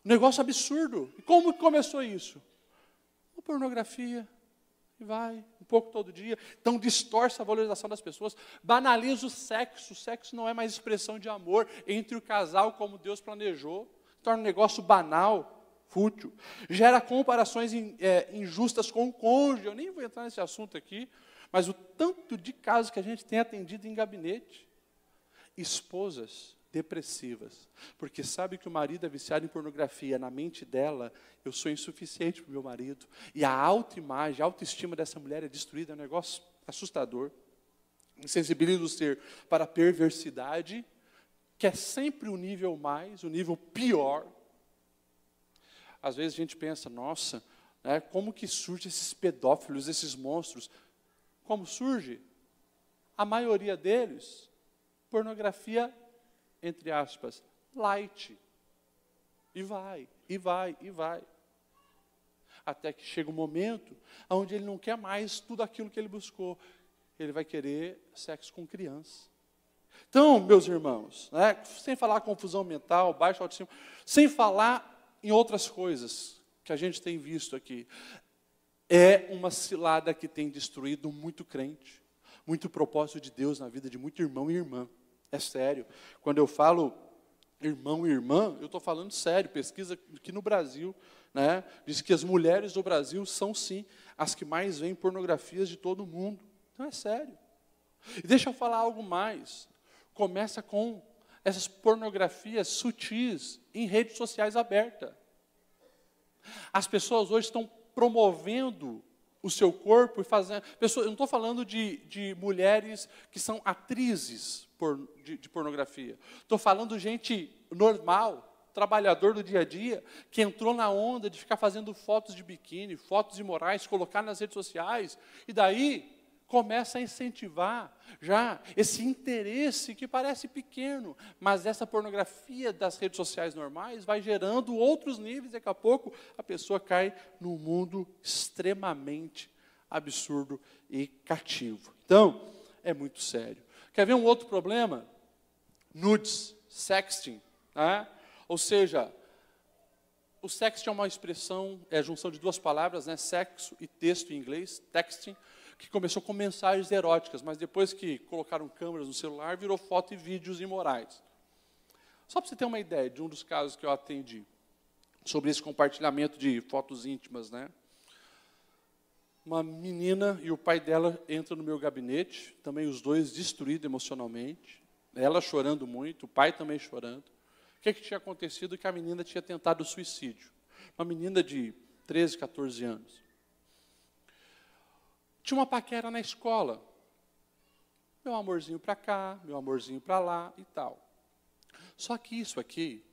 Um negócio absurdo. E como começou isso? Uma pornografia. E vai, um pouco todo dia. Então distorce a valorização das pessoas. Banaliza o sexo. O sexo não é mais expressão de amor entre o casal como Deus planejou. Torna um negócio banal, fútil. Gera comparações injustas com o cônjuge. Eu nem vou entrar nesse assunto aqui. Mas o tanto de casos que a gente tem atendido em gabinete. Esposas depressivas. Porque sabe que o marido é viciado em pornografia. Na mente dela, eu sou insuficiente para o meu marido. E a autoimagem, a autoestima dessa mulher é destruída. É um negócio assustador. Insensibiliza o ser para a perversidade, que é sempre o nível mais, o nível pior. Às vezes a gente pensa, nossa, né, como que surgem esses pedófilos, esses monstros? Como surge? A maioria deles, pornografia, entre aspas, light. E vai. Até que chega um momento onde ele não quer mais tudo aquilo que ele buscou. Ele vai querer sexo com criança. Então, meus irmãos, né, sem falar confusão mental, baixa autoestima, sem falar em outras coisas que a gente tem visto aqui, é uma cilada que tem destruído muito crente, muito propósito de Deus na vida de muito irmão e irmã. É sério. Quando eu falo irmão e irmã, eu estou falando sério. Pesquisa aqui no Brasil, né, diz que as mulheres do Brasil são, sim, as que mais veem pornografias de todo o mundo. Então é sério. E deixa eu falar algo mais. Começa com essas pornografias sutis em redes sociais abertas. As pessoas hoje estão promovendo o seu corpo e fazendo... eu não estou falando de mulheres que são atrizes de pornografia. Estou falando de gente normal, trabalhador do dia a dia, que entrou na onda de ficar fazendo fotos de biquíni, fotos imorais, colocar nas redes sociais, e daí começa a incentivar já esse interesse que parece pequeno, mas essa pornografia das redes sociais normais vai gerando outros níveis, daqui a pouco a pessoa cai num mundo extremamente absurdo e cativo. Então, é muito sério. Quer ver um outro problema? Nudes, sexting. Tá? Ou seja, o sexting é uma expressão, é a junção de duas palavras, né? Sexo e texto em inglês, texting, que começou com mensagens eróticas, mas depois que colocaram câmeras no celular, virou foto e vídeos imorais. Só para você ter uma ideia de um dos casos que eu atendi, sobre esse compartilhamento de fotos íntimas, né? Uma menina e o pai dela entram no meu gabinete, também os dois destruídos emocionalmente, ela chorando muito, o pai também chorando. O que tinha acontecido? Que a menina tinha tentado suicídio. Uma menina de 13, 14 anos. Tinha uma paquera na escola. Meu amorzinho para cá, meu amorzinho para lá e tal. Só que isso aqui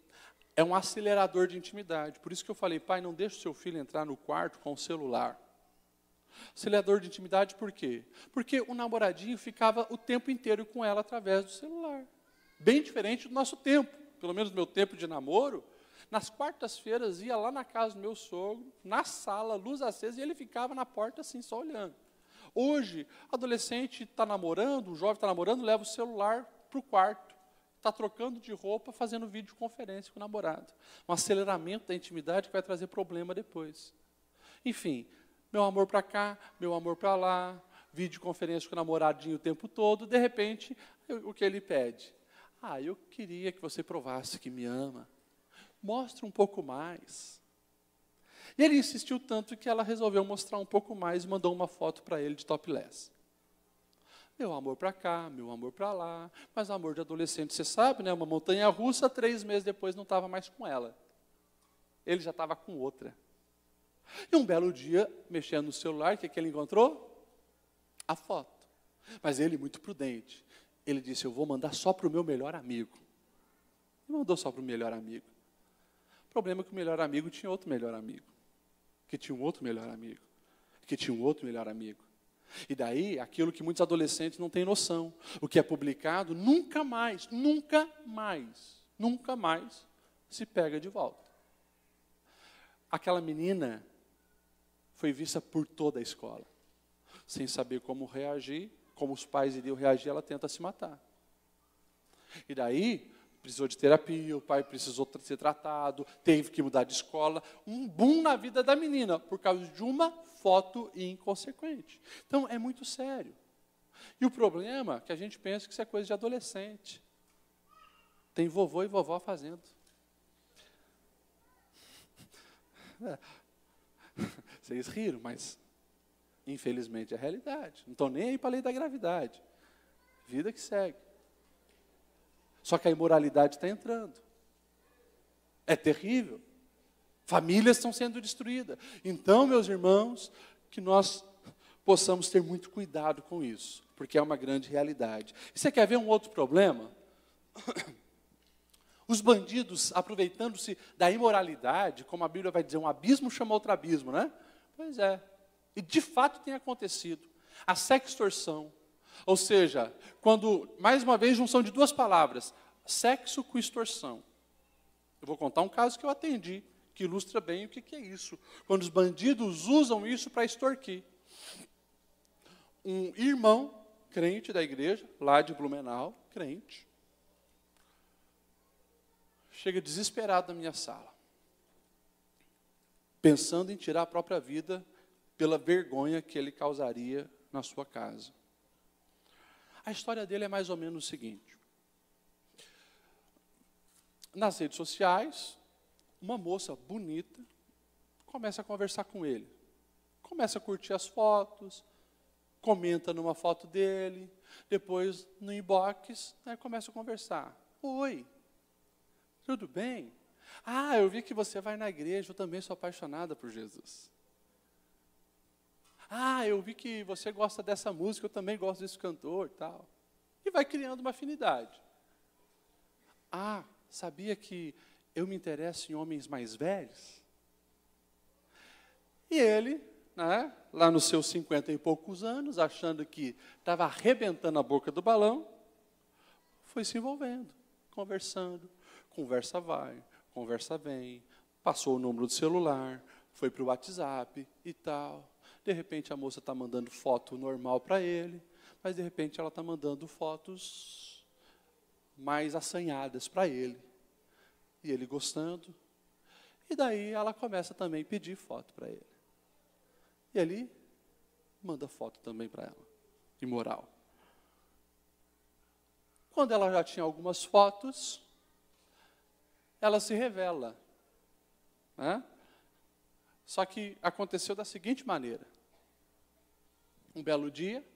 é um acelerador de intimidade. Por isso que eu falei, pai, não deixe o seu filho entrar no quarto com o celular. Acelerador de intimidade por quê? Porque o namoradinho ficava o tempo inteiro com ela através do celular. Bem diferente do nosso tempo. Pelo menos meu tempo de namoro, nas quartas-feiras ia lá na casa do meu sogro, na sala, luz acesa, e ele ficava na porta assim, só olhando. Hoje, adolescente está namorando, o jovem está namorando, leva o celular para o quarto, está trocando de roupa, fazendo videoconferência com o namorado. Um aceleramento da intimidade que vai trazer problema depois. Enfim, meu amor para cá, meu amor para lá, videoconferência com o namoradinho o tempo todo, de repente, o que ele pede? Ah, eu queria que você provasse que me ama. Mostre um pouco mais. E ele insistiu tanto que ela resolveu mostrar um pouco mais e mandou uma foto para ele de topless. Meu amor para cá, meu amor para lá. Mas amor de adolescente, você sabe, né? Uma montanha russa, 3 meses depois não estava mais com ela. Ele já estava com outra. E um belo dia, mexendo no celular, o que ele encontrou? A foto. Mas ele, muito prudente, ele disse, eu vou mandar só para o meu melhor amigo. E mandou só para o melhor amigo. O problema é que o melhor amigo tinha outro melhor amigo. Que tinha um outro melhor amigo. Que tinha um outro melhor amigo. E daí, aquilo que muitos adolescentes não têm noção. O que é publicado, nunca mais se pega de volta. Aquela menina foi vista por toda a escola. Sem saber como reagir, como os pais iriam reagir, ela tenta se matar. E daí, precisou de terapia, o pai precisou ser tratado, teve que mudar de escola. Um boom na vida da menina, por causa de uma foto inconsequente. Então, é muito sério. E o problema é que a gente pensa que isso é coisa de adolescente. Tem vovô e vovó fazendo. Vocês riram, mas infelizmente é a realidade. Não estou nem aí para a lei da gravidade. Vida que segue. Só que a imoralidade está entrando. É terrível. Famílias estão sendo destruídas. Então, meus irmãos, que nós possamos ter muito cuidado com isso, porque é uma grande realidade. E você quer ver um outro problema? Os bandidos, aproveitando-se da imoralidade, como a Bíblia vai dizer, um abismo chama outro abismo, né? Pois é. E de fato tem acontecido. A sextorção. Ou seja, quando, mais uma vez, junção de duas palavras, sexo com extorsão. Eu vou contar um caso que eu atendi, que ilustra bem o que é isso. Quando os bandidos usam isso para extorquir. Um irmão, crente da igreja, lá de Blumenau, crente, chega desesperado na minha sala, pensando em tirar a própria vida pela vergonha que ele causaria na sua casa. A história dele é mais ou menos o seguinte. Nas redes sociais, uma moça bonita começa a conversar com ele. Começa a curtir as fotos, comenta numa foto dele, depois no inbox, começa a conversar. Oi, tudo bem? Ah, eu vi que você vai na igreja, eu também sou apaixonada por Jesus. Ah, eu vi que você gosta dessa música, eu também gosto desse cantor e tal. E vai criando uma afinidade. Ah, sabia que eu me interesso em homens mais velhos. E ele, né, lá nos seus 50 e poucos anos, achando que estava arrebentando a boca do balão, foi se envolvendo, conversando. Conversa vai, conversa vem, passou o número do celular, foi para o WhatsApp e tal. De repente a moça está mandando foto normal para ele, mas de repente ela está mandando fotos mais assanhadas para ele. E ele gostando. E daí ela começa também a pedir foto para ele. E ele manda foto também para ela, imoral. Quando ela já tinha algumas fotos, ela se revela, né? Só que aconteceu da seguinte maneira. Um belo dia,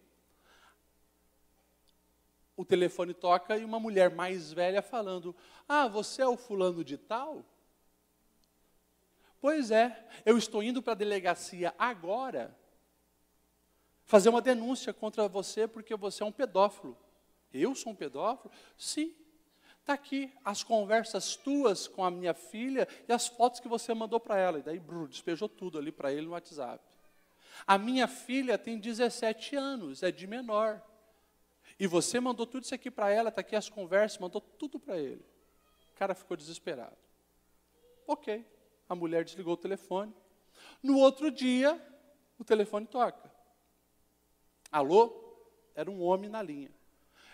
o telefone toca e uma mulher mais velha falando: ah, você é o fulano de tal? Pois é, eu estou indo para a delegacia agora fazer uma denúncia contra você porque você é um pedófilo. Eu sou um pedófilo? Sim. Está aqui as conversas tuas com a minha filha e as fotos que você mandou para ela. E daí, despejou tudo ali para ele no WhatsApp. A minha filha tem 17 anos, é de menor. E você mandou tudo isso aqui para ela, está aqui as conversas, mandou tudo para ele. O cara ficou desesperado. Ok, a mulher desligou o telefone. No outro dia, o telefone toca. Alô? Era um homem na linha.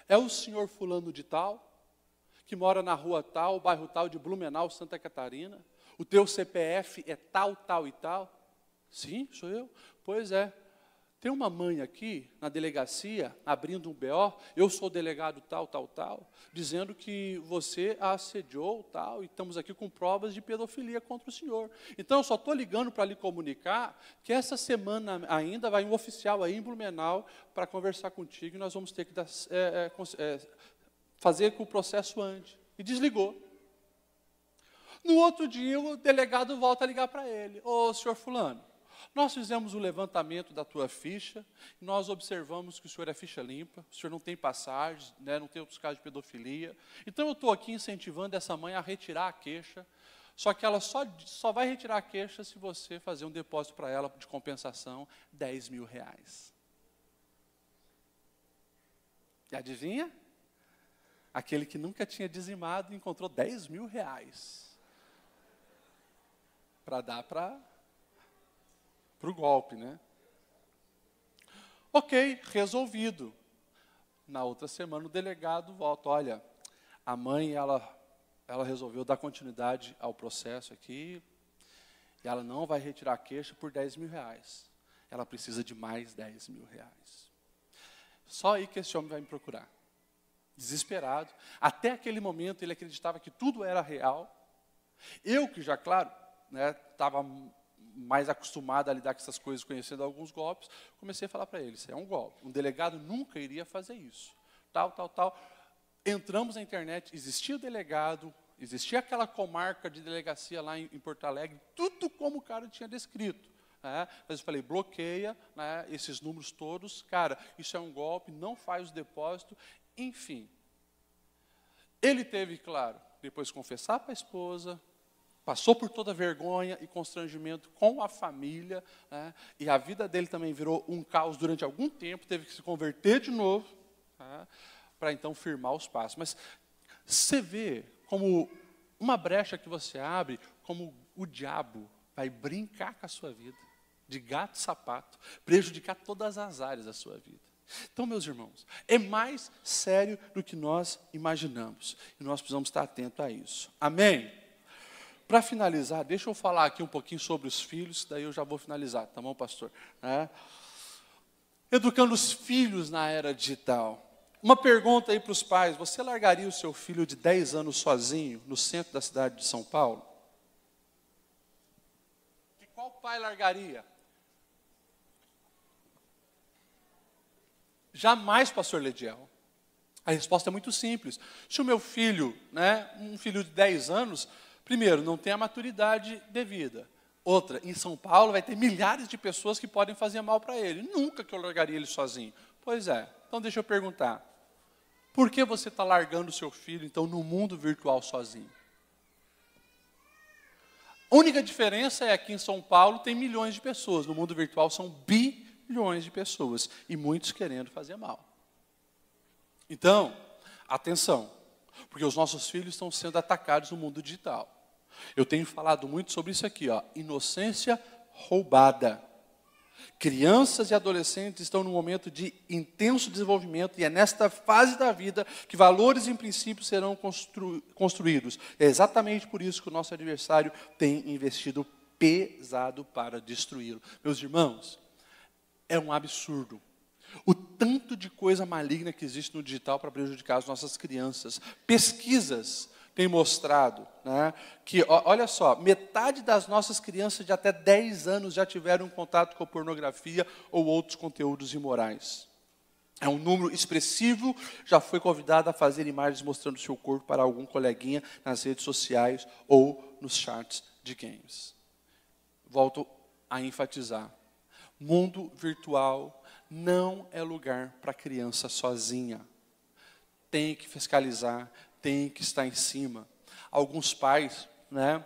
É o senhor fulano de tal, que mora na rua tal, bairro tal de Blumenau, Santa Catarina? O teu CPF é tal, tal e tal? Sim, sou eu. Pois é. Tem uma mãe aqui na delegacia, abrindo um BO, eu sou o delegado tal, tal, tal, dizendo que você a assediou, tal, e estamos aqui com provas de pedofilia contra o senhor. Então, eu só estou ligando para lhe comunicar que essa semana ainda vai um oficial aí em Blumenau para conversar contigo e nós vamos ter que fazer que o processo ande. E desligou. No outro dia, o delegado volta a ligar para ele. Ô, senhor fulano, nós fizemos o levantamento da tua ficha, e nós observamos que o senhor é ficha limpa, o senhor não tem passagens, né, não tem outros casos de pedofilia. Então, eu estou aqui incentivando essa mãe a retirar a queixa, só que ela só vai retirar a queixa se você fazer um depósito para ela de compensação, R$10.000. E adivinha? Aquele que nunca tinha dizimado encontrou R$10.000 para dar para o golpe, né? Ok, resolvido. Na outra semana o delegado volta, olha, a mãe, ela resolveu dar continuidade ao processo aqui, e ela não vai retirar a queixa por R$10.000. Ela precisa de mais R$10.000. Só aí que esse homem vai me procurar. Desesperado. Até aquele momento ele acreditava que tudo era real. Eu que já, claro, estava mais acostumado a lidar com essas coisas, conhecendo alguns golpes, comecei a falar para ele, isso é um golpe. Um delegado nunca iria fazer isso. Tal, tal, tal. Entramos na internet, existia o delegado, existia aquela comarca de delegacia lá em Porto Alegre, tudo como o cara tinha descrito. Mas eu falei, bloqueia esses números todos, cara, isso é um golpe, não faz o depósito, enfim. Ele teve, claro, depois confessar para a esposa, passou por toda a vergonha e constrangimento com a família, e a vida dele também virou um caos durante algum tempo, teve que se converter de novo, para então firmar os passos. Mas você vê como uma brecha que você abre, como o diabo vai brincar com a sua vida, de gato e sapato, prejudicar todas as áreas da sua vida. Então, meus irmãos, é mais sério do que nós imaginamos, e nós precisamos estar atentos a isso. Amém? Para finalizar, deixa eu falar aqui um pouquinho sobre os filhos, daí eu já vou finalizar, tá bom, pastor? Educando os filhos na era digital. Uma pergunta aí para os pais, você largaria o seu filho de 10 anos sozinho, no centro da cidade de São Paulo? E qual pai largaria? Jamais, pastor Lediel. A resposta é muito simples. Se o meu filho, um filho de 10 anos, primeiro, não tem a maturidade devida. Outra, em São Paulo vai ter milhares de pessoas que podem fazer mal para ele. Nunca que eu largaria ele sozinho. Pois é. Então deixa eu perguntar. Por que você está largando o seu filho, então, no mundo virtual sozinho? A única diferença é que aqui em São Paulo tem milhões de pessoas, no mundo virtual são bilhões de pessoas, e muitos querendo fazer mal. Então, atenção, porque os nossos filhos estão sendo atacados no mundo digital. Eu tenho falado muito sobre isso aqui, ó, inocência roubada. Crianças e adolescentes estão num momento de intenso desenvolvimento e é nesta fase da vida que valores e princípios serão construídos. É exatamente por isso que o nosso adversário tem investido pesado para destruí-lo. Meus irmãos, é um absurdo o tanto de coisa maligna que existe no digital para prejudicar as nossas crianças. Pesquisas têm mostrado, né, que, olha só, metade das nossas crianças de até 10 anos já tiveram contato com pornografia ou outros conteúdos imorais. É um número expressivo, já foi convidado a fazer imagens mostrando seu corpo para algum coleguinha nas redes sociais ou nos chats de games. Volto a enfatizar. Mundo virtual não é lugar para criança sozinha. Tem que fiscalizar, tem que estar em cima. Alguns pais, né,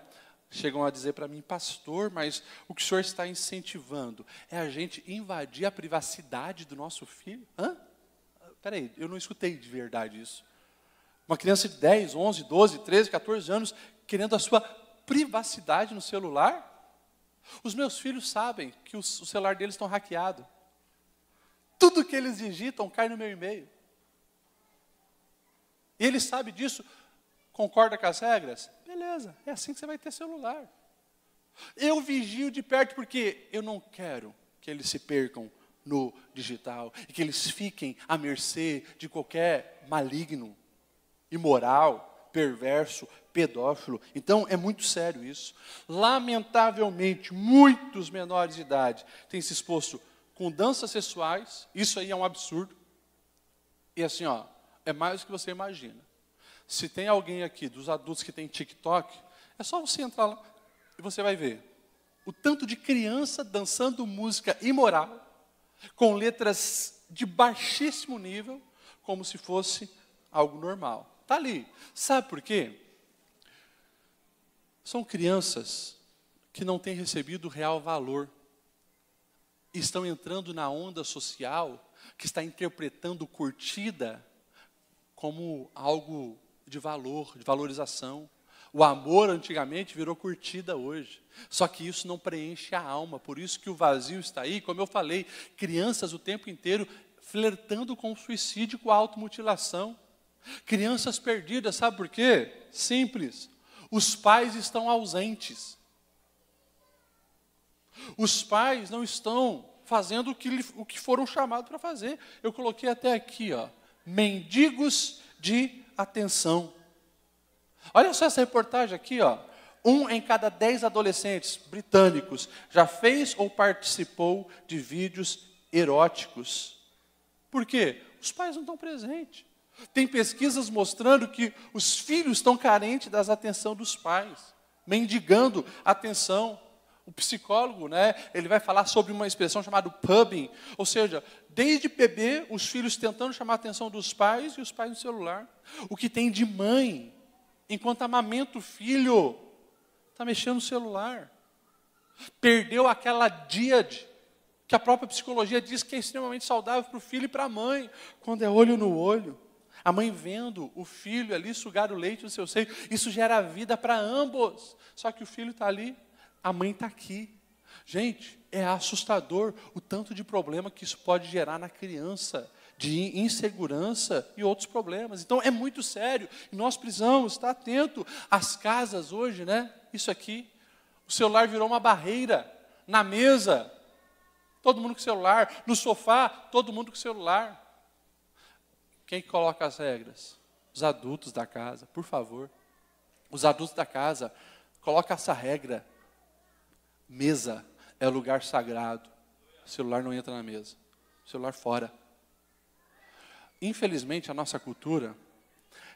chegam a dizer para mim, pastor, mas o que o senhor está incentivando é a gente invadir a privacidade do nosso filho? Hã? Peraí, eu não escutei de verdade isso. Uma criança de 10, 11, 12, 13, 14 anos querendo a sua privacidade no celular? Os meus filhos sabem que o celular deles estão hackeado. Tudo que eles digitam cai no meu e-mail. E ele sabe disso, concorda com as regras? Beleza, é assim que você vai ter celular. Eu vigio de perto porque eu não quero que eles se percam no digital e que eles fiquem à mercê de qualquer maligno, imoral, perverso, pedófilo. Então, é muito sério isso. Lamentavelmente, muitos menores de idade têm se exposto com danças sexuais, isso aí é um absurdo. E assim, ó, é mais do que você imagina. Se tem alguém aqui, dos adultos que tem TikTok, é só você entrar lá e você vai ver o tanto de criança dançando música imoral, com letras de baixíssimo nível, como se fosse algo normal. Está ali. Sabe por quê? São crianças que não têm recebido real valor. Estão entrando na onda social que está interpretando curtida como algo de valor, de valorização. O amor antigamente virou curtida hoje. Só que isso não preenche a alma. Por isso que o vazio está aí. Como eu falei, crianças o tempo inteiro flertando com o suicídio, com a automutilação. Crianças perdidas, sabe por quê? Simples. Os pais estão ausentes. Os pais não estão fazendo o que foram chamados para fazer. Eu coloquei até aqui, ó, mendigos de atenção. Olha só essa reportagem aqui, ó. 1 em cada 10 adolescentes britânicos já fez ou participou de vídeos eróticos. Por quê? Os pais não estão presentes. Tem pesquisas mostrando que os filhos estão carentes da atenção dos pais, mendigando atenção. O psicólogo, né, ele vai falar sobre uma expressão chamada pubbing, ou seja, desde bebê, os filhos tentando chamar a atenção dos pais e os pais no celular. O que tem de mãe, enquanto amamenta o filho, está mexendo no celular. Perdeu aquela díade, que a própria psicologia diz que é extremamente saudável para o filho e para a mãe, quando é olho no olho. A mãe vendo o filho ali sugar o leite do seu seio, isso gera vida para ambos. Só que o filho está ali, a mãe está aqui. Gente, é assustador o tanto de problema que isso pode gerar na criança, de insegurança e outros problemas. Então, é muito sério. E nós precisamos estar atento. As casas hoje, né? Isso aqui, o celular virou uma barreira. Na mesa, todo mundo com celular. No sofá, todo mundo com celular. Quem coloca as regras? Os adultos da casa, por favor. Os adultos da casa, coloca essa regra. Mesa é lugar sagrado. O celular não entra na mesa. O celular fora. Infelizmente, a nossa cultura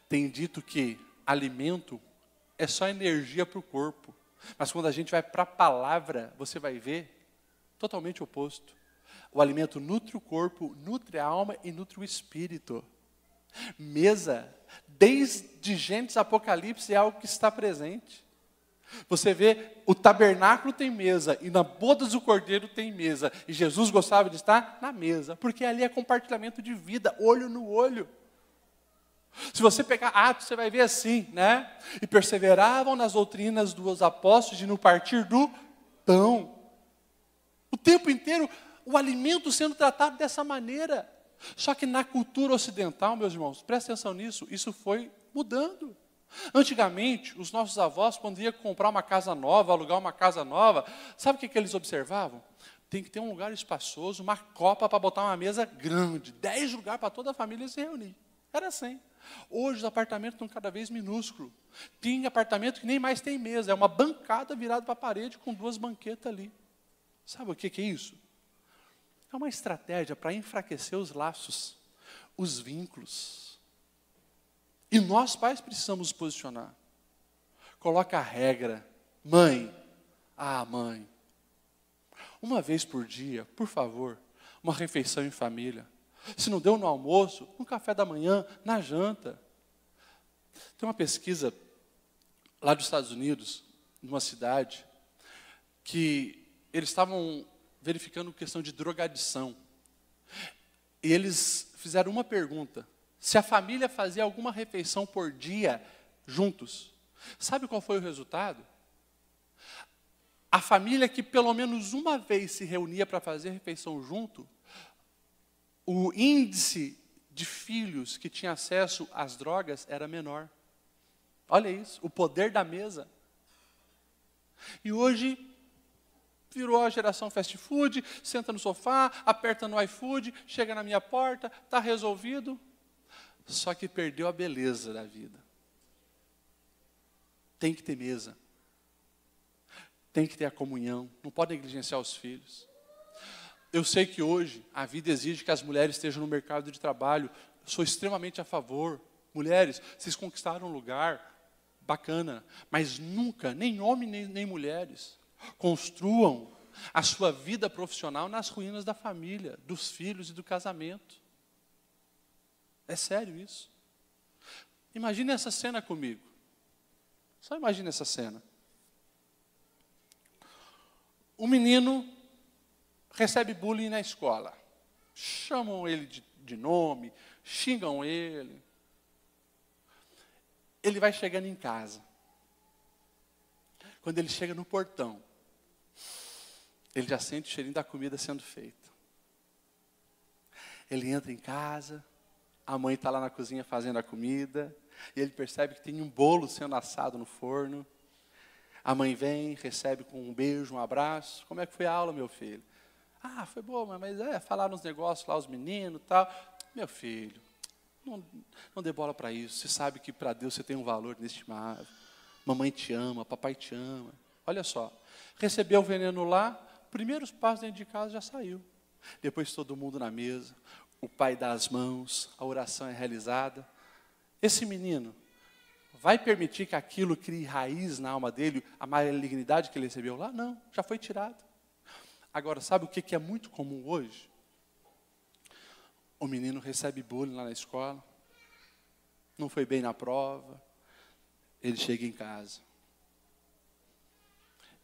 tem dito que alimento é só energia para o corpo. Mas quando a gente vai para a palavra, você vai ver totalmente o oposto. O alimento nutre o corpo, nutre a alma e nutre o espírito. Mesa, desde Gênesis Apocalipse, é algo que está presente. Você vê, o tabernáculo tem mesa, e na bodas do cordeiro tem mesa. E Jesus gostava de estar na mesa, porque ali é compartilhamento de vida, olho no olho. Se você pegar Atos, você vai ver assim, né? E perseveravam nas doutrinas dos apóstolos de no partir do pão. O tempo inteiro, o alimento sendo tratado dessa maneira. Só que na cultura ocidental, meus irmãos, presta atenção nisso, isso foi mudando. Antigamente, os nossos avós, quando iam comprar uma casa nova, alugar uma casa nova, sabe o que eles observavam? Tem que ter um lugar espaçoso, uma copa para botar uma mesa grande, 10 lugares para toda a família se reunir. Era assim. Hoje os apartamentos estão cada vez minúsculos. Tem apartamento que nem mais tem mesa, é uma bancada virada para a parede com 2 banquetas ali. Sabe o que é isso? É uma estratégia para enfraquecer os laços, os vínculos. E nós, pais, precisamos nos posicionar. Coloca a regra. Mãe, mãe, uma vez por dia, por favor, uma refeição em família. Se não deu no almoço, no café da manhã, na janta. Tem uma pesquisa lá dos Estados Unidos, numa cidade, que eles estavam verificando questão de drogadição. E eles fizeram uma pergunta: se a família fazia alguma refeição por dia juntos, sabe qual foi o resultado? A família que pelo menos uma vez se reunia para fazer refeição junto, o índice de filhos que tinha acesso às drogas era menor. Olha isso, o poder da mesa. E hoje virou a geração fast food, senta no sofá, aperta no iFood, chega na minha porta, está resolvido. Só que perdeu a beleza da vida. Tem que ter mesa. Tem que ter a comunhão. Não pode negligenciar os filhos. Eu sei que hoje a vida exige que as mulheres estejam no mercado de trabalho. Eu sou extremamente a favor. Mulheres, vocês conquistaram um lugar bacana, mas nunca, nem homens nem mulheres, construam a sua vida profissional nas ruínas da família, dos filhos e do casamento. É sério isso. Imagine essa cena comigo. Só imagine essa cena. Um menino recebe bullying na escola. Chamam ele de nome, xingam ele. Ele vai chegando em casa. Quando ele chega no portão, ele já sente o cheirinho da comida sendo feita. Ele entra em casa, a mãe está lá na cozinha fazendo a comida, e ele percebe que tem um bolo sendo assado no forno. A mãe vem, recebe com um beijo, um abraço. Como é que foi a aula, meu filho? Foi boa, mas falaram uns negócios lá, os meninos e tal. Meu filho, não dê bola para isso. Você sabe que para Deus você tem um valor inestimável. Mamãe te ama, papai te ama. Olha só, recebeu o veneno lá, primeiros passos dentro de casa já saiu. Depois todo mundo na mesa, o pai dá as mãos, a oração é realizada. Esse menino vai permitir que aquilo crie raiz na alma dele, a malignidade que ele recebeu lá? Não, já foi tirado. Agora, sabe o que é muito comum hoje? O menino recebe bullying lá na escola, não foi bem na prova, ele chega em casa.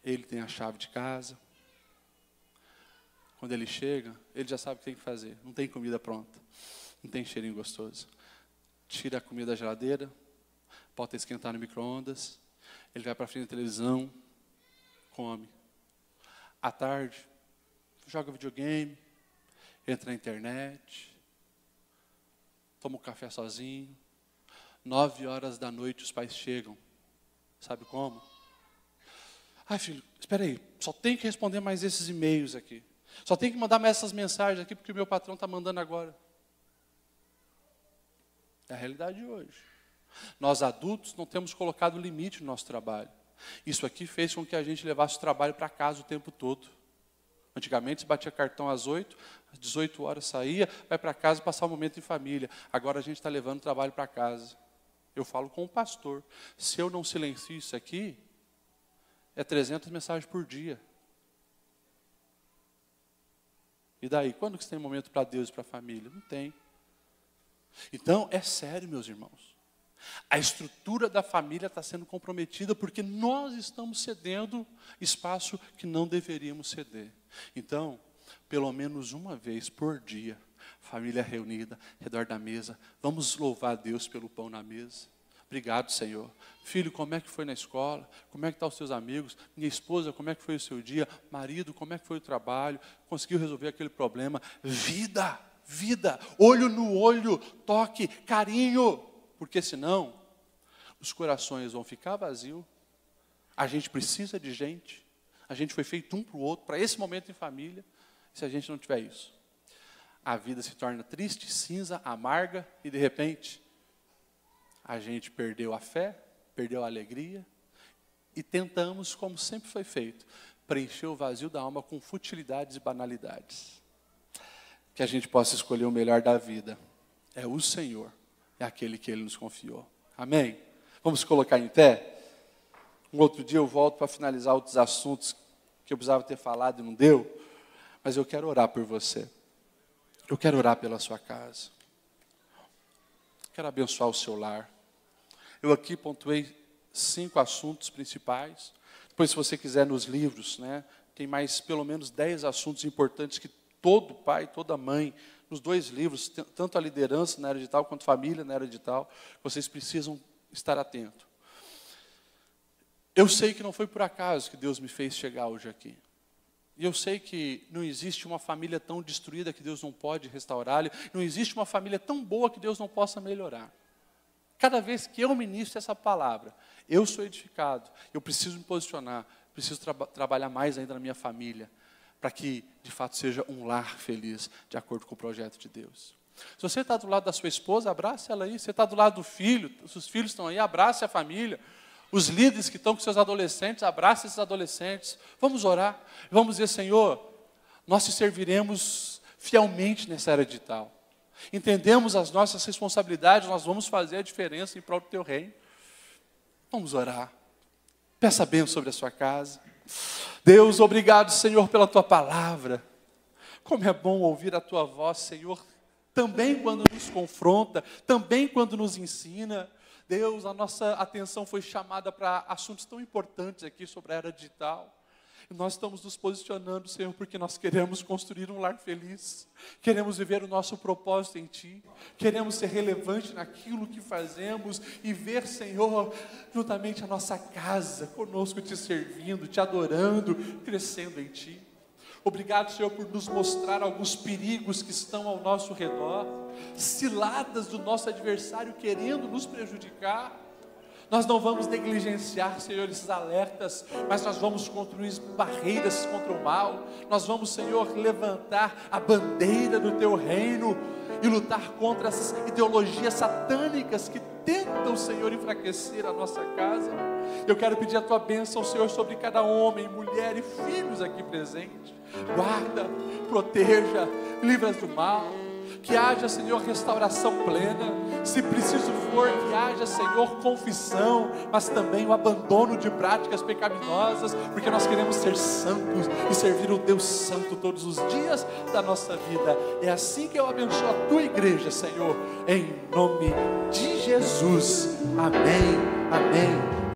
Ele tem a chave de casa. Quando ele chega, ele já sabe o que tem que fazer. Não tem comida pronta, não tem cheirinho gostoso. Tira a comida da geladeira, bota esquentar no micro-ondas, ele vai para frente da televisão, come. À tarde, joga videogame, entra na internet, toma um café sozinho. 9h da noite os pais chegam. Sabe como? Filho, espera aí, só tem que responder mais esses e-mails aqui. Só tem que mandar mais essas mensagens aqui, porque o meu patrão está mandando agora. É a realidade de hoje. Nós adultos não temos colocado limite no nosso trabalho. Isso aqui fez com que a gente levasse o trabalho para casa o tempo todo. Antigamente se batia cartão às 8, às 18 horas saía, vai para casa passar um momento em família. Agora a gente está levando o trabalho para casa. Eu falo com o pastor. Se eu não silencio isso aqui, é 300 mensagens por dia. E daí? Quando que você tem momento para Deus e para a família? Não tem. Então, é sério, meus irmãos. A estrutura da família está sendo comprometida porque nós estamos cedendo espaço que não deveríamos ceder. Então, pelo menos uma vez por dia, família reunida, ao redor da mesa, vamos louvar a Deus pelo pão na mesa. Obrigado, Senhor. Filho, como é que foi na escola? Como é que estão os seus amigos? Minha esposa, como é que foi o seu dia? Marido, como é que foi o trabalho? Conseguiu resolver aquele problema? Vida, vida, olho no olho, toque, carinho. Porque senão, os corações vão ficar vazios. A gente precisa de gente. A gente foi feito um para o outro, para esse momento em família. Se a gente não tiver isso, a vida se torna triste, cinza, amarga e de repente a gente perdeu a fé, perdeu a alegria e tentamos, como sempre foi feito, preencher o vazio da alma com futilidades e banalidades. Que a gente possa escolher o melhor da vida. É o Senhor, é aquele que Ele nos confiou. Amém? Vamos colocar em pé? Um outro dia eu volto para finalizar outros assuntos que eu precisava ter falado e não deu. Mas eu quero orar por você. Eu quero orar pela sua casa. Quero abençoar o seu lar. Eu aqui pontuei 5 assuntos principais. Depois, se você quiser, nos livros, né, tem mais pelo menos 10 assuntos importantes que todo pai, toda mãe, nos 2 livros, tanto a liderança na era digital quanto a família na era digital, vocês precisam estar atentos. Eu sei que não foi por acaso que Deus me fez chegar hoje aqui. E eu sei que não existe uma família tão destruída que Deus não pode restaurá-la. Não existe uma família tão boa que Deus não possa melhorar. Cada vez que eu ministro essa palavra, eu sou edificado. Eu preciso me posicionar, preciso trabalhar mais ainda na minha família, para que, de fato, seja um lar feliz, de acordo com o projeto de Deus. Se você está do lado da sua esposa, abrace ela aí. Se você está do lado do filho, se os filhos estão aí, abrace a família. Os líderes que estão com seus adolescentes, abrace esses adolescentes. Vamos orar. Vamos dizer, Senhor, nós te serviremos fielmente nessa era digital. Entendemos as nossas responsabilidades, nós vamos fazer a diferença em prol do teu reino. Vamos orar. Peça bênção sobre a sua casa. Deus, obrigado, Senhor, pela tua palavra. Como é bom ouvir a tua voz, Senhor, também quando nos confronta, também quando nos ensina. Deus, a nossa atenção foi chamada para assuntos tão importantes aqui sobre a era digital. E nós estamos nos posicionando, Senhor, porque nós queremos construir um lar feliz. Queremos viver o nosso propósito em Ti. Queremos ser relevante naquilo que fazemos e ver, Senhor, juntamente a nossa casa, conosco Te servindo, Te adorando, crescendo em Ti. Obrigado, Senhor, por nos mostrar alguns perigos que estão ao nosso redor, ciladas do nosso adversário querendo nos prejudicar. Nós não vamos negligenciar, Senhor, esses alertas, mas nós vamos construir barreiras contra o mal. Nós vamos, Senhor, levantar a bandeira do Teu reino e lutar contra essas ideologias satânicas que tentam, Senhor, enfraquecer a nossa casa. Eu quero pedir a Tua bênção, Senhor, sobre cada homem, mulher e filhos aqui presentes. Guarda, proteja, livra do mal. Que haja, Senhor, restauração plena. Se preciso for, que haja, Senhor, confissão, mas também o abandono de práticas pecaminosas, porque nós queremos ser santos e servir o Deus Santo todos os dias da nossa vida. É assim que eu abençoo a Tua igreja, Senhor, em nome de Jesus. Amém, amém.